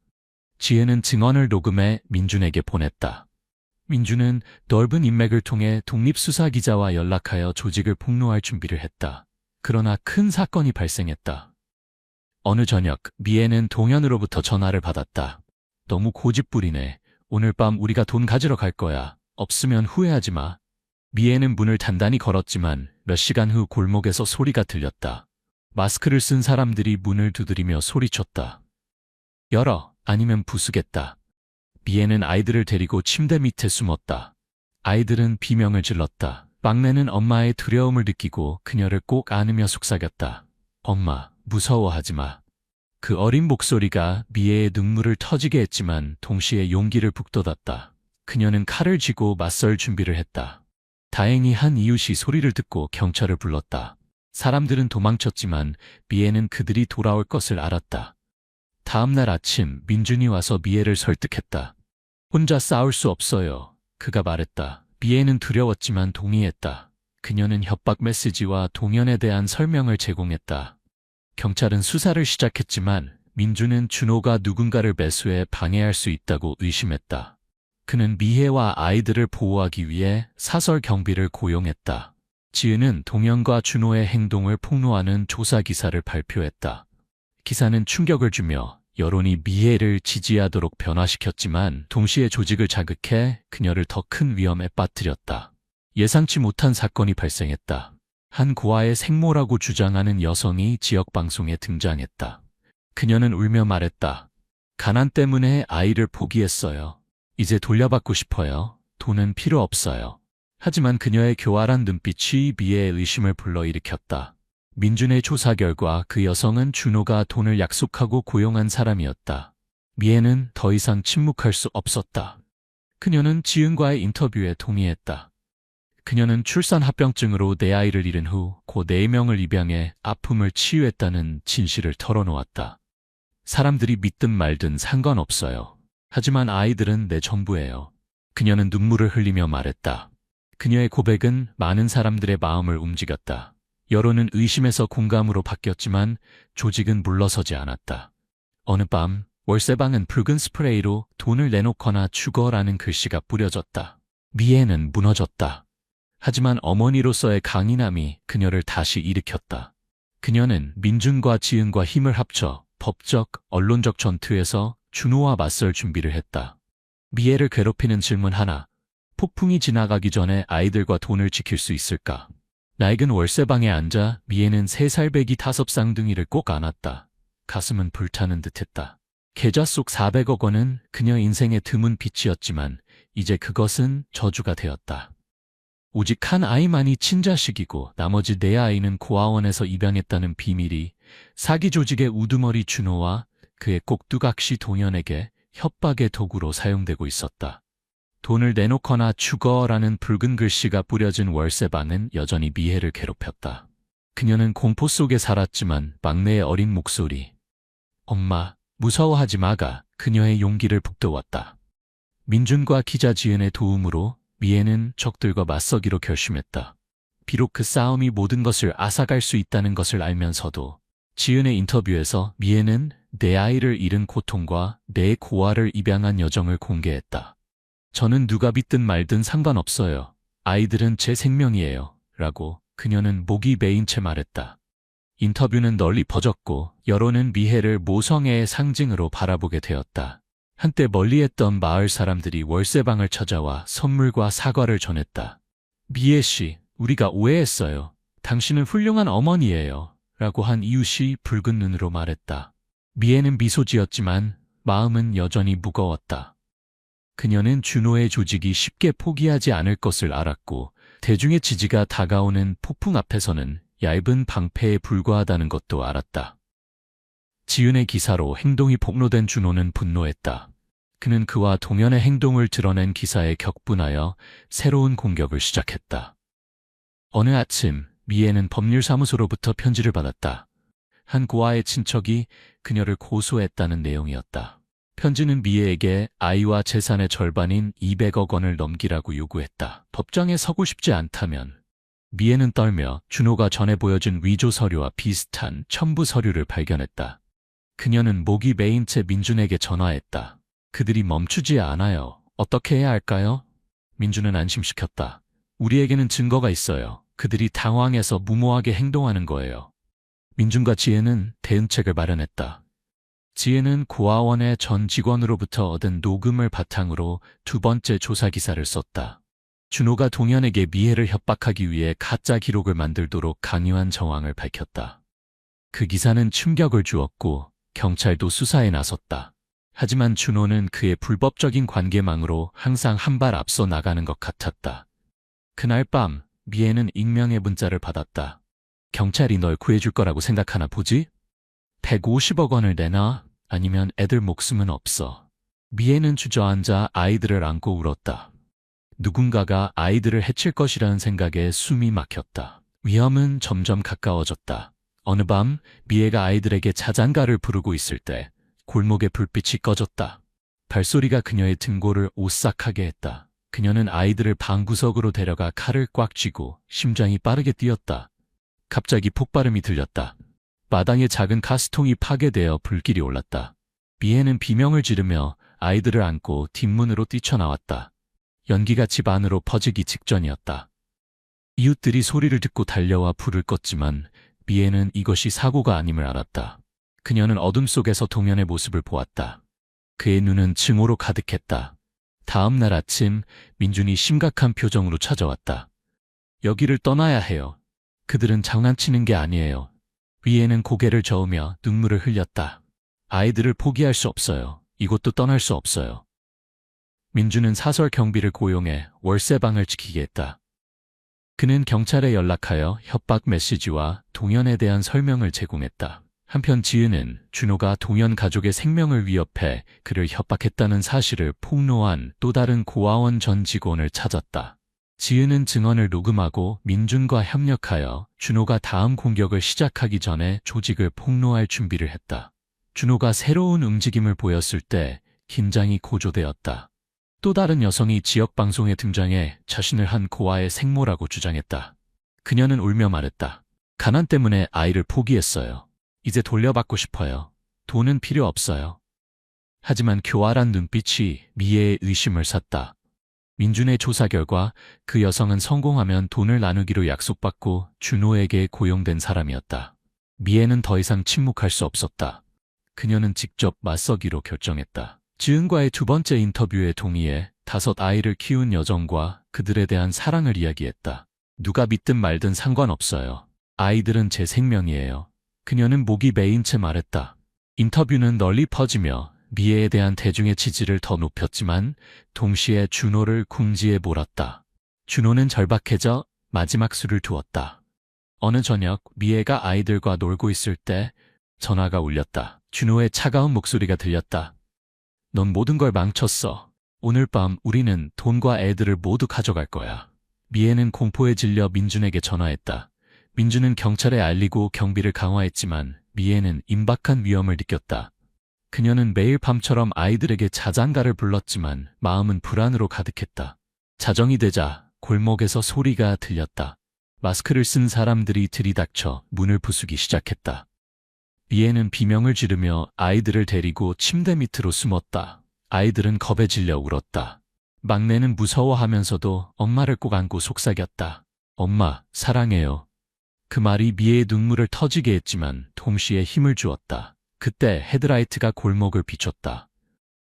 지은은 증언을 녹음해 민준에게 보냈다. 민준은 넓은 인맥을 통해 독립수사기자와 연락하여 조직을 폭로할 준비를 했다. 그러나 큰 사건이 발생했다. 어느 저녁 미애는 동현으로부터 전화를 받았다. 너무 고집부리네. 오늘 밤 우리가 돈 가지러 갈 거야. 없으면 후회하지 마. 미애는 문을 단단히 걸었지만 몇 시간 후 골목에서 소리가 들렸다. 마스크를 쓴 사람들이 문을 두드리며 소리쳤다. 열어, 아니면 부수겠다. 미애는 아이들을 데리고 침대 밑에 숨었다. 아이들은 비명을 질렀다. 막내는 엄마의 두려움을 느끼고 그녀를 꼭 안으며 속삭였다. 엄마, 무서워하지 마. 그 어린 목소리가 미애의 눈물을 터지게 했지만 동시에 용기를 북돋았다. 그녀는 칼을 쥐고 맞설 준비를 했다. 다행히 한 이웃이 소리를 듣고 경찰을 불렀다. 사람들은 도망쳤지만 미애는 그들이 돌아올 것을 알았다. 다음 날 아침 민준이 와서 미애를 설득했다. 혼자 싸울 수 없어요. 그가 말했다. 미애는 두려웠지만 동의했다. 그녀는 협박 메시지와 동현에 대한 설명을 제공했다. 경찰은 수사를 시작했지만 민준은 준호가 누군가를 매수해 방해할 수 있다고 의심했다. 그는 미애와 아이들을 보호하기 위해 사설 경비를 고용했다. 지은은 동현과 준호의 행동을 폭로하는 조사 기사를 발표했다. 기사는 충격을 주며 여론이 미애를 지지하도록 변화시켰지만 동시에 조직을 자극해 그녀를 더 큰 위험에 빠뜨렸다. 예상치 못한 사건이 발생했다. 한 고아의 생모라고 주장하는 여성이 지역 방송에 등장했다. 그녀는 울며 말했다. 가난 때문에 아이를 포기했어요. 이제 돌려받고 싶어요. 돈은 필요 없어요. 하지만 그녀의 교활한 눈빛이 미애의 의심을 불러일으켰다. 민준의 조사 결과 그 여성은 준호가 돈을 약속하고 고용한 사람이었다. 미애는 더 이상 침묵할 수 없었다. 그녀는 지은과의 인터뷰에 동의했다. 그녀는 출산 합병증으로 내 아이를 잃은 후 고 4명을 입양해 아픔을 치유했다는 진실을 털어놓았다. 사람들이 믿든 말든 상관없어요. 하지만 아이들은 내 전부예요. 그녀는 눈물을 흘리며 말했다. 그녀의 고백은 많은 사람들의 마음을 움직였다. 여론은 의심에서 공감으로 바뀌었지만 조직은 물러서지 않았다. 어느 밤 월세방은 붉은 스프레이로 돈을 내놓거나 죽어라는 글씨가 뿌려졌다. 미애는 무너졌다. 하지만 어머니로서의 강인함이 그녀를 다시 일으켰다. 그녀는 민준과 지은과 힘을 합쳐 법적, 언론적 전투에서 준호와 맞설 준비를 했다. 미애를 괴롭히는 질문 하나. 폭풍이 지나가기 전에 아이들과 돈을 지킬 수 있을까? 낡은 월세방에 앉아 미애는 3살 배기 5쌍둥이를 꼭 안았다. 가슴은 불타는 듯했다. 계좌 속 400억 원은 그녀 인생의 드문 빛이었지만 이제 그것은 저주가 되었다. 오직 한 아이만이 친자식이고 나머지 4아이는 고아원에서 입양했다는 비밀이 사기 조직의 우두머리 준호와 그의 꼭두각시 동현에게 협박의 도구로 사용되고 있었다. 돈을 내놓거나 죽어라는 붉은 글씨가 뿌려진 월세방은 여전히 미애를 괴롭혔다. 그녀는 공포 속에 살았지만 막내의 어린 목소리. 엄마, 무서워하지 마가 그녀의 용기를 북돋웠다. 민준과 기자 지은의 도움으로 미애는 적들과 맞서기로 결심했다. 비록 그 싸움이 모든 것을 앗아갈 수 있다는 것을 알면서도 지은의 인터뷰에서 미애는 내 아이를 잃은 고통과 내 고아를 입양한 여정을 공개했다. 저는 누가 믿든 말든 상관없어요. 아이들은 제 생명이에요. 라고 그녀는 목이 메인 채 말했다. 인터뷰는 널리 퍼졌고 여론은 미애를 모성애의 상징으로 바라보게 되었다. 한때 멀리했던 마을 사람들이 월세방을 찾아와 선물과 사과를 전했다. 미애 씨, 우리가 오해했어요. 당신은 훌륭한 어머니예요. 라고 한 이웃이 붉은 눈으로 말했다. 미애는 미소 지었지만 마음은 여전히 무거웠다. 그녀는 준호의 조직이 쉽게 포기하지 않을 것을 알았고 대중의 지지가 다가오는 폭풍 앞에서는 얇은 방패에 불과하다는 것도 알았다. 지은의 기사로 행동이 폭로된 준호는 분노했다. 그는 그와 동현의 행동을 드러낸 기사에 격분하여 새로운 공격을 시작했다. 어느 아침 미애는 법률사무소로부터 편지를 받았다. 한 고아의 친척이 그녀를 고소했다는 내용이었다. 편지는 미애에게 아이와 재산의 절반인 200억 원을 넘기라고 요구했다. 법정에 서고 싶지 않다면. 미애는 떨며 준호가 전에 보여준 위조 서류와 비슷한 첨부 서류를 발견했다. 그녀는 목이 메인 채 민준에게 전화했다. 그들이 멈추지 않아요. 어떻게 해야 할까요? 민준은 안심시켰다. 우리에게는 증거가 있어요. 그들이 당황해서 무모하게 행동하는 거예요. 민준과 지혜는 대응책을 마련했다. 지혜는 고아원의 전 직원으로부터 얻은 녹음을 바탕으로 2번째 조사 기사를 썼다. 준호가 동현에게 미애를 협박하기 위해 가짜 기록을 만들도록 강요한 정황을 밝혔다. 그 기사는 충격을 주었고 경찰도 수사에 나섰다. 하지만 준호는 그의 불법적인 관계망으로 항상 한 발 앞서 나가는 것 같았다. 그날 밤 미애는 익명의 문자를 받았다. 경찰이 널 구해줄 거라고 생각하나 보지? 150억 원을 내놔. 아니면 애들 목숨은 없어. 미애는 주저앉아 아이들을 안고 울었다. 누군가가 아이들을 해칠 것이라는 생각에 숨이 막혔다. 위험은 점점 가까워졌다. 어느 밤 미애가 아이들에게 자장가를 부르고 있을 때 골목에 불빛이 꺼졌다. 발소리가 그녀의 등골을 오싹하게 했다. 그녀는 아이들을 방구석으로 데려가 칼을 꽉 쥐고 심장이 빠르게 뛰었다. 갑자기 폭발음이 들렸다. 마당에 작은 가스통이 파괴되어 불길이 올랐다. 미애는 비명을 지르며 아이들을 안고 뒷문으로 뛰쳐나왔다. 연기가 집 안으로 퍼지기 직전이었다. 이웃들이 소리를 듣고 달려와 불을 껐지만 미애는 이것이 사고가 아님을 알았다. 그녀는 어둠 속에서 동현의 모습을 보았다. 그의 눈은 증오로 가득했다. 다음 날 아침 민준이 심각한 표정으로 찾아왔다. 여기를 떠나야 해요. 그들은 장난치는 게 아니에요. 위에는 고개를 저으며 눈물을 흘렸다. 아이들을 포기할 수 없어요. 이곳도 떠날 수 없어요. 민준은 사설 경비를 고용해 월세방을 지키게 했다. 그는 경찰에 연락하여 협박 메시지와 동현에 대한 설명을 제공했다. 한편 지은은 준호가 동현 가족의 생명을 위협해 그를 협박했다는 사실을 폭로한 또 다른 고아원 전 직원을 찾았다. 지은은 증언을 녹음하고 민준과 협력하여 준호가 다음 공격을 시작하기 전에 조직을 폭로할 준비를 했다. 준호가 새로운 움직임을 보였을 때 긴장이 고조되었다. 또 다른 여성이 지역 방송에 등장해 자신을 한 고아의 생모라고 주장했다. 그녀는 울며 말했다. 가난 때문에 아이를 포기했어요. 이제 돌려받고 싶어요. 돈은 필요 없어요. 하지만 교활한 눈빛이 미애의 의심을 샀다. 민준의 조사 결과 그 여성은 성공하면 돈을 나누기로 약속받고 준호에게 고용된 사람이었다. 미애는 더 이상 침묵할 수 없었다. 그녀는 직접 맞서기로 결정했다. 지은과의 두 번째 인터뷰에 동의해 5아이를 키운 여정과 그들에 대한 사랑을 이야기했다. 누가 믿든 말든 상관없어요. 아이들은 제 생명이에요. 그녀는 목이 메인 채 말했다. 인터뷰는 널리 퍼지며 미애에 대한 대중의 지지를 더 높였지만 동시에 준호를 궁지에 몰았다. 준호는 절박해져 마지막 수를 두었다. 어느 저녁 미애가 아이들과 놀고 있을 때 전화가 울렸다. 준호의 차가운 목소리가 들렸다. 넌 모든 걸 망쳤어. 오늘 밤 우리는 돈과 애들을 모두 가져갈 거야. 미애는 공포에 질려 민준에게 전화했다. 민준은 경찰에 알리고 경비를 강화했지만 미애는 임박한 위험을 느꼈다. 그녀는 매일 밤처럼 아이들에게 자장가를 불렀지만 마음은 불안으로 가득했다. 자정이 되자 골목에서 소리가 들렸다. 마스크를 쓴 사람들이 들이닥쳐 문을 부수기 시작했다. 미애는 비명을 지르며 아이들을 데리고 침대 밑으로 숨었다. 아이들은 겁에 질려 울었다. 막내는 무서워하면서도 엄마를 꼭 안고 속삭였다. 엄마, 사랑해요. 그 말이 미애의 눈물을 터지게 했지만 동시에 힘을 주었다. 그때 헤드라이트가 골목을 비췄다.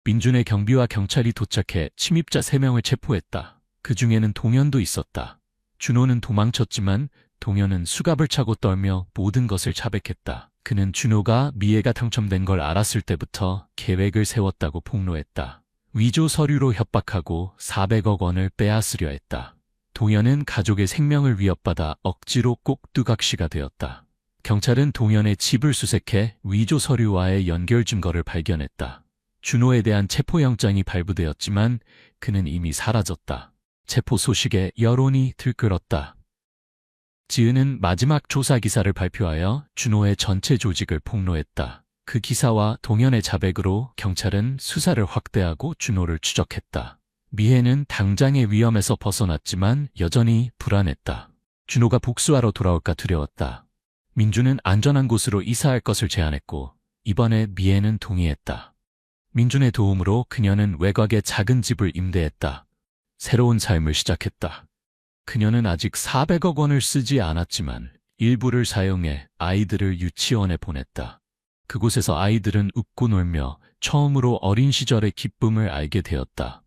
민준의 경비와 경찰이 도착해 침입자 3명을 체포했다. 그 중에는 동현도 있었다. 준호는 도망쳤지만 동현은 수갑을 차고 떨며 모든 것을 자백했다. 그는 준호가 미애가 당첨된 걸 알았을 때부터 계획을 세웠다고 폭로했다. 위조 서류로 협박하고 400억 원을 빼앗으려 했다. 동현은 가족의 생명을 위협받아 억지로 꼭두각시가 되었다. 경찰은 동현의 집을 수색해 위조 서류와의 연결 증거를 발견했다. 준호에 대한 체포영장이 발부되었지만 그는 이미 사라졌다. 체포 소식에 여론이 들끓었다. 지은은 마지막 조사 기사를 발표하여 준호의 전체 조직을 폭로했다. 그 기사와 동현의 자백으로 경찰은 수사를 확대하고 준호를 추적했다. 미애는 당장의 위험에서 벗어났지만 여전히 불안했다. 준호가 복수하러 돌아올까 두려웠다. 민준은 안전한 곳으로 이사할 것을 제안했고 이번에 미애는 동의했다. 민준의 도움으로 그녀는 외곽에 작은 집을 임대했다. 새로운 삶을 시작했다. 그녀는 아직 400억 원을 쓰지 않았지만 일부를 사용해 아이들을 유치원에 보냈다. 그곳에서 아이들은 웃고 놀며 처음으로 어린 시절의 기쁨을 알게 되었다.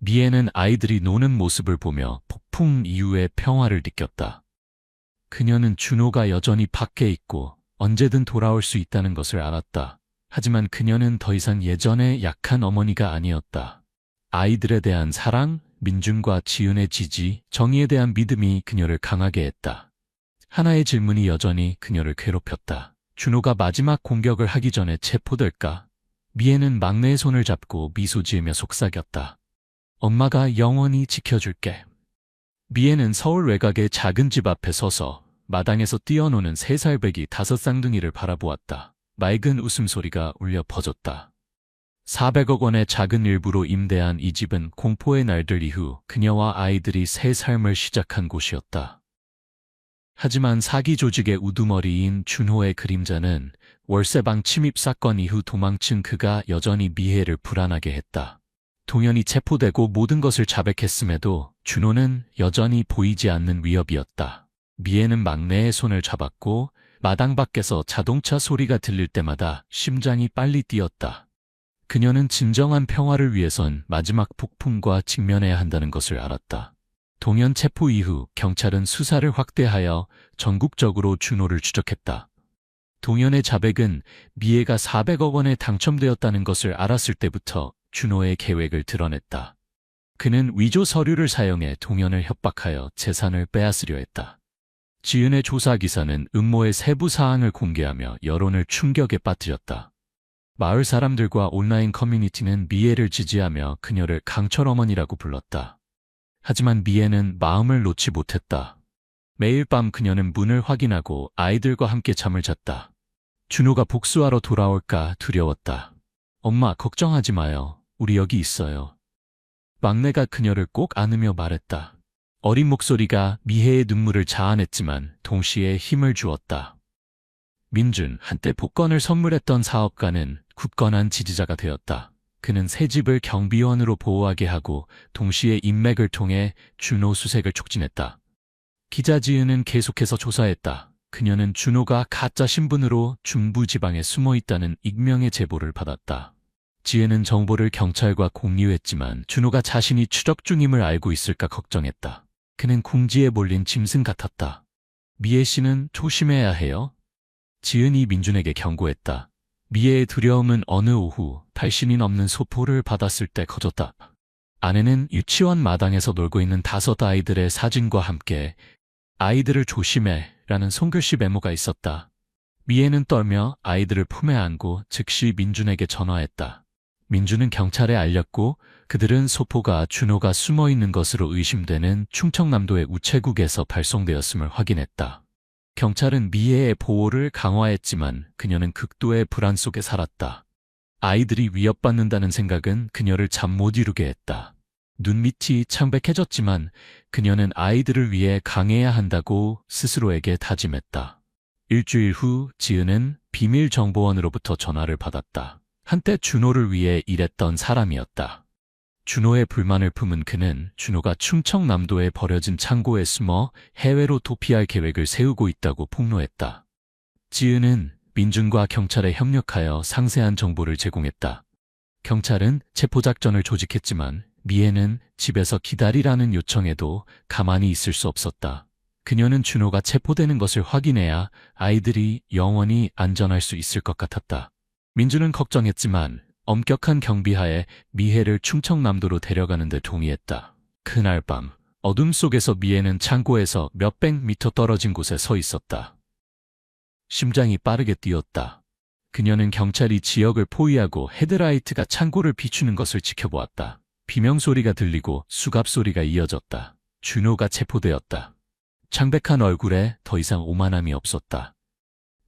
미애는 아이들이 노는 모습을 보며 폭풍 이후의 평화를 느꼈다. 그녀는 준호가 여전히 밖에 있고 언제든 돌아올 수 있다는 것을 알았다. 하지만 그녀는 더 이상 예전의 약한 어머니가 아니었다. 아이들에 대한 사랑, 민준과 지은의 지지, 정의에 대한 믿음이 그녀를 강하게 했다. 하나의 질문이 여전히 그녀를 괴롭혔다. 준호가 마지막 공격을 하기 전에 체포될까? 미애는 막내의 손을 잡고 미소 지으며 속삭였다. 엄마가 영원히 지켜줄게. 미애는 서울 외곽의 작은 집 앞에 서서 마당에서 뛰어노는 3살 배기 5쌍둥이를 바라보았다. 맑은 웃음소리가 울려 퍼졌다. 400억 원의 작은 일부로 임대한 이 집은 공포의 날들 이후 그녀와 아이들이 새 삶을 시작한 곳이었다. 하지만 사기 조직의 우두머리인 준호의 그림자는 월세방 침입 사건 이후 도망친 그가 여전히 미애를 불안하게 했다. 동현이 체포되고 모든 것을 자백했음에도 준호는 여전히 보이지 않는 위협이었다. 미애는 막내의 손을 잡았고 마당 밖에서 자동차 소리가 들릴 때마다 심장이 빨리 뛰었다. 그녀는 진정한 평화를 위해선 마지막 폭풍과 직면해야 한다는 것을 알았다. 동현 체포 이후 경찰은 수사를 확대하여 전국적으로 준호를 추적했다. 동현의 자백은 미애가 400억 원에 당첨되었다는 것을 알았을 때부터 준호의 계획을 드러냈다. 그는 위조 서류를 사용해 동현을 협박하여 재산을 빼앗으려 했다. 지은의 조사 기사는 음모의 세부 사항을 공개하며 여론을 충격에 빠뜨렸다. 마을 사람들과 온라인 커뮤니티는 미애를 지지하며 그녀를 강철 어머니라고 불렀다. 하지만 미애는 마음을 놓지 못했다. 매일 밤 그녀는 문을 확인하고 아이들과 함께 잠을 잤다. 준호가 복수하러 돌아올까 두려웠다. 엄마, 걱정하지 마요. 우리 여기 있어요. 막내가 그녀를 꼭 안으며 말했다. 어린 목소리가 미애의 눈물을 자아냈지만 동시에 힘을 주었다. 민준, 한때 복권을 선물했던 사업가는 굳건한 지지자가 되었다. 그는 새 집을 경비원으로 보호하게 하고 동시에 인맥을 통해 준호 수색을 촉진했다. 기자 지은은 계속해서 조사했다. 그녀는 준호가 가짜 신분으로 중부지방에 숨어 있다는 익명의 제보를 받았다. 지은은 정보를 경찰과 공유했지만 준호가 자신이 추적 중임을 알고 있을까 걱정했다. 그는 궁지에 몰린 짐승 같았다. 미애 씨는 조심해야 해요. 지은이 민준에게 경고했다. 미애의 두려움은 어느 오후 발신이 넘는 소포를 받았을 때 커졌다. 아내는 유치원 마당에서 놀고 있는 5 아이들의 사진과 함께 아이들을 조심해 라는 손글씨 메모가 있었다. 미애는 떨며 아이들을 품에 안고 즉시 민준에게 전화했다. 민준은 경찰에 알렸고 그들은 소포가 준호가 숨어 있는 것으로 의심되는 충청남도의 우체국에서 발송되었음을 확인했다. 경찰은 미애의 보호를 강화했지만 그녀는 극도의 불안 속에 살았다. 아이들이 위협받는다는 생각은 그녀를 잠 못 이루게 했다. 눈밑이 창백해졌지만 그녀는 아이들을 위해 강해야 한다고 스스로에게 다짐했다. 일주일 후 지은은 비밀정보원으로부터 전화를 받았다. 한때 준호를 위해 일했던 사람이었다. 준호의 불만을 품은 그는 준호가 충청남도에 버려진 창고에 숨어 해외로 도피할 계획을 세우고 있다고 폭로했다. 지은은 민준과 경찰에 협력하여 상세한 정보를 제공했다. 경찰은 체포작전을 조직했지만 미애는 집에서 기다리라는 요청에도 가만히 있을 수 없었다. 그녀는 준호가 체포되는 것을 확인해야 아이들이 영원히 안전할 수 있을 것 같았다. 민준은 걱정했지만 엄격한 경비하에 미애를 충청남도로 데려가는 데 동의했다. 그날 밤 어둠 속에서 미애는 창고에서 몇백 미터 떨어진 곳에 서 있었다. 심장이 빠르게 뛰었다. 그녀는 경찰이 지역을 포위하고 헤드라이트가 창고를 비추는 것을 지켜보았다. 비명소리가 들리고 수갑소리가 이어졌다. 준호가 체포되었다. 창백한 얼굴에 더 이상 오만함이 없었다.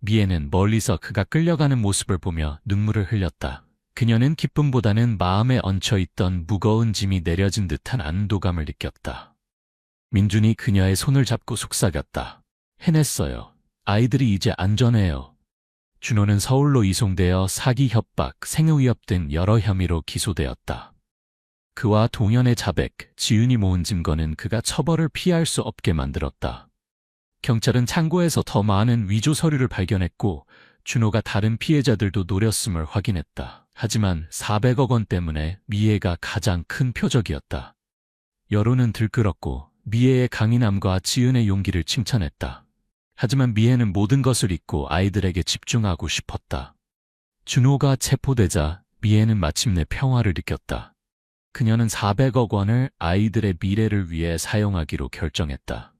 미애는 멀리서 그가 끌려가는 모습을 보며 눈물을 흘렸다. 그녀는 기쁨보다는 마음에 얹혀있던 무거운 짐이 내려진 듯한 안도감을 느꼈다. 민준이 그녀의 손을 잡고 속삭였다. 해냈어요. 아이들이 이제 안전해요. 준호는 서울로 이송되어 사기 협박, 생위협 등 여러 혐의로 기소되었다. 그와 동현의 자백, 지은이 모은 증거는 그가 처벌을 피할 수 없게 만들었다. 경찰은 창고에서 더 많은 위조 서류를 발견했고 준호가 다른 피해자들도 노렸음을 확인했다. 하지만 400억 원 때문에 미애가 가장 큰 표적이었다. 여론은 들끓었고 미애의 강인함과 지은의 용기를 칭찬했다. 하지만 미애는 모든 것을 잊고 아이들에게 집중하고 싶었다. 준호가 체포되자 미애는 마침내 평화를 느꼈다. 그녀는 400억 원을 아이들의 미래를 위해 사용하기로 결정했다.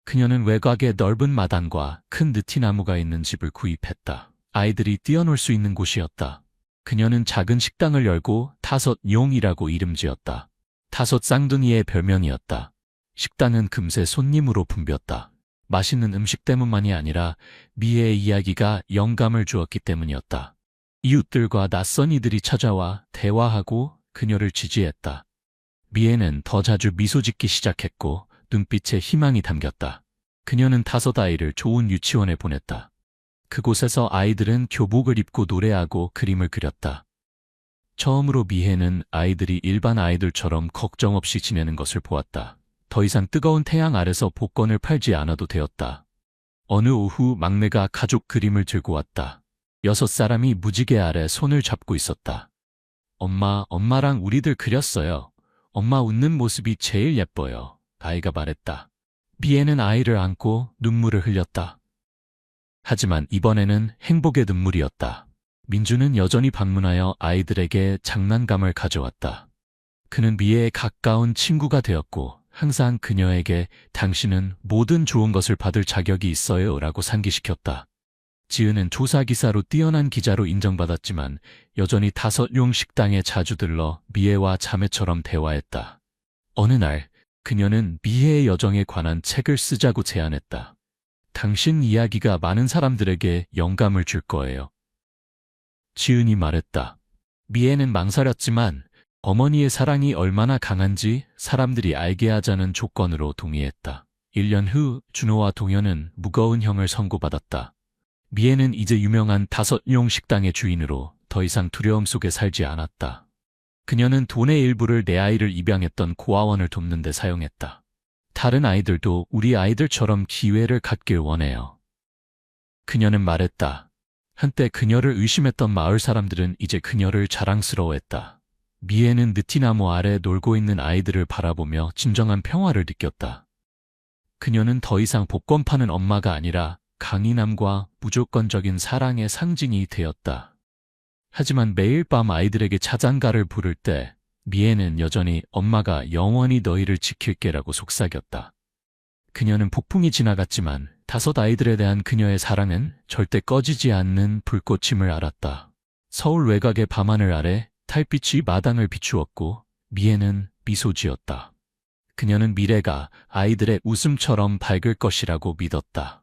그녀는 외곽의 넓은 마당과 큰 느티나무가 있는 집을 구입했다. 아이들이 뛰어놀 수 있는 곳이었다. 그녀는 작은 식당을 열고 5용이라고 이름 지었다. 5 쌍둥이의 별명이었다. 식당은 금세 손님으로 붐볐다. 맛있는 음식 때문만이 아니라 미애의 이야기가 영감을 주었기 때문이었다. 이웃들과 낯선 이들이 찾아와 대화하고 그녀를 지지했다. 미애는 더 자주 미소 짓기 시작했고 눈빛에 희망이 담겼다. 그녀는 5 아이를 좋은 유치원에 보냈다. 그곳에서 아이들은 교복을 입고 노래하고 그림을 그렸다. 처음으로 미애는 아이들이 일반 아이들처럼 걱정 없이 지내는 것을 보았다. 더 이상 뜨거운 태양 아래서 복권을 팔지 않아도 되었다. 어느 오후 막내가 가족 그림을 들고 왔다. 6 사람이 무지개 아래 손을 잡고 있었다. 엄마랑 우리들 그렸어요. 엄마 웃는 모습이 제일 예뻐요. 아이가 말했다. 미애는 아이를 안고 눈물을 흘렸다. 하지만 이번에는 행복의 눈물이었다. 민준은 여전히 방문하여 아이들에게 장난감을 가져왔다. 그는 미애의 가까운 친구가 되었고 항상 그녀에게 당신은 모든 좋은 것을 받을 자격이 있어요 라고 상기시켰다. 지은은 조사기사로 뛰어난 기자로 인정받았지만 여전히 5용 식당에 자주 들러 미애와 자매처럼 대화했다. 어느 날 그녀는 미애의 여정에 관한 책을 쓰자고 제안했다. 당신 이야기가 많은 사람들에게 영감을 줄 거예요. 지은이 말했다. 미애는 망설였지만 어머니의 사랑이 얼마나 강한지 사람들이 알게 하자는 조건으로 동의했다. 1년 후 준호와 동현은 무거운 형을 선고받았다. 미애는 이제 유명한 5용 식당의 주인으로 더 이상 두려움 속에 살지 않았다. 그녀는 돈의 일부를 내 아이를 입양했던 고아원을 돕는 데 사용했다. 다른 아이들도 우리 아이들처럼 기회를 갖길 원해요. 그녀는 말했다. 한때 그녀를 의심했던 마을 사람들은 이제 그녀를 자랑스러워했다. 미애는 느티나무 아래 놀고 있는 아이들을 바라보며 진정한 평화를 느꼈다. 그녀는 더 이상 복권 파는 엄마가 아니라 강인함과 무조건적인 사랑의 상징이 되었다. 하지만 매일 밤 아이들에게 자장가를 부를 때 미애는 여전히 엄마가 영원히 너희를 지킬게라고 속삭였다. 그녀는 폭풍이 지나갔지만 5 아이들에 대한 그녀의 사랑은 절대 꺼지지 않는 불꽃임을 알았다. 서울 외곽의 밤하늘 아래 달빛이 마당을 비추었고 미애는 미소 지었다. 그녀는 미래가 아이들의 웃음처럼 밝을 것이라고 믿었다.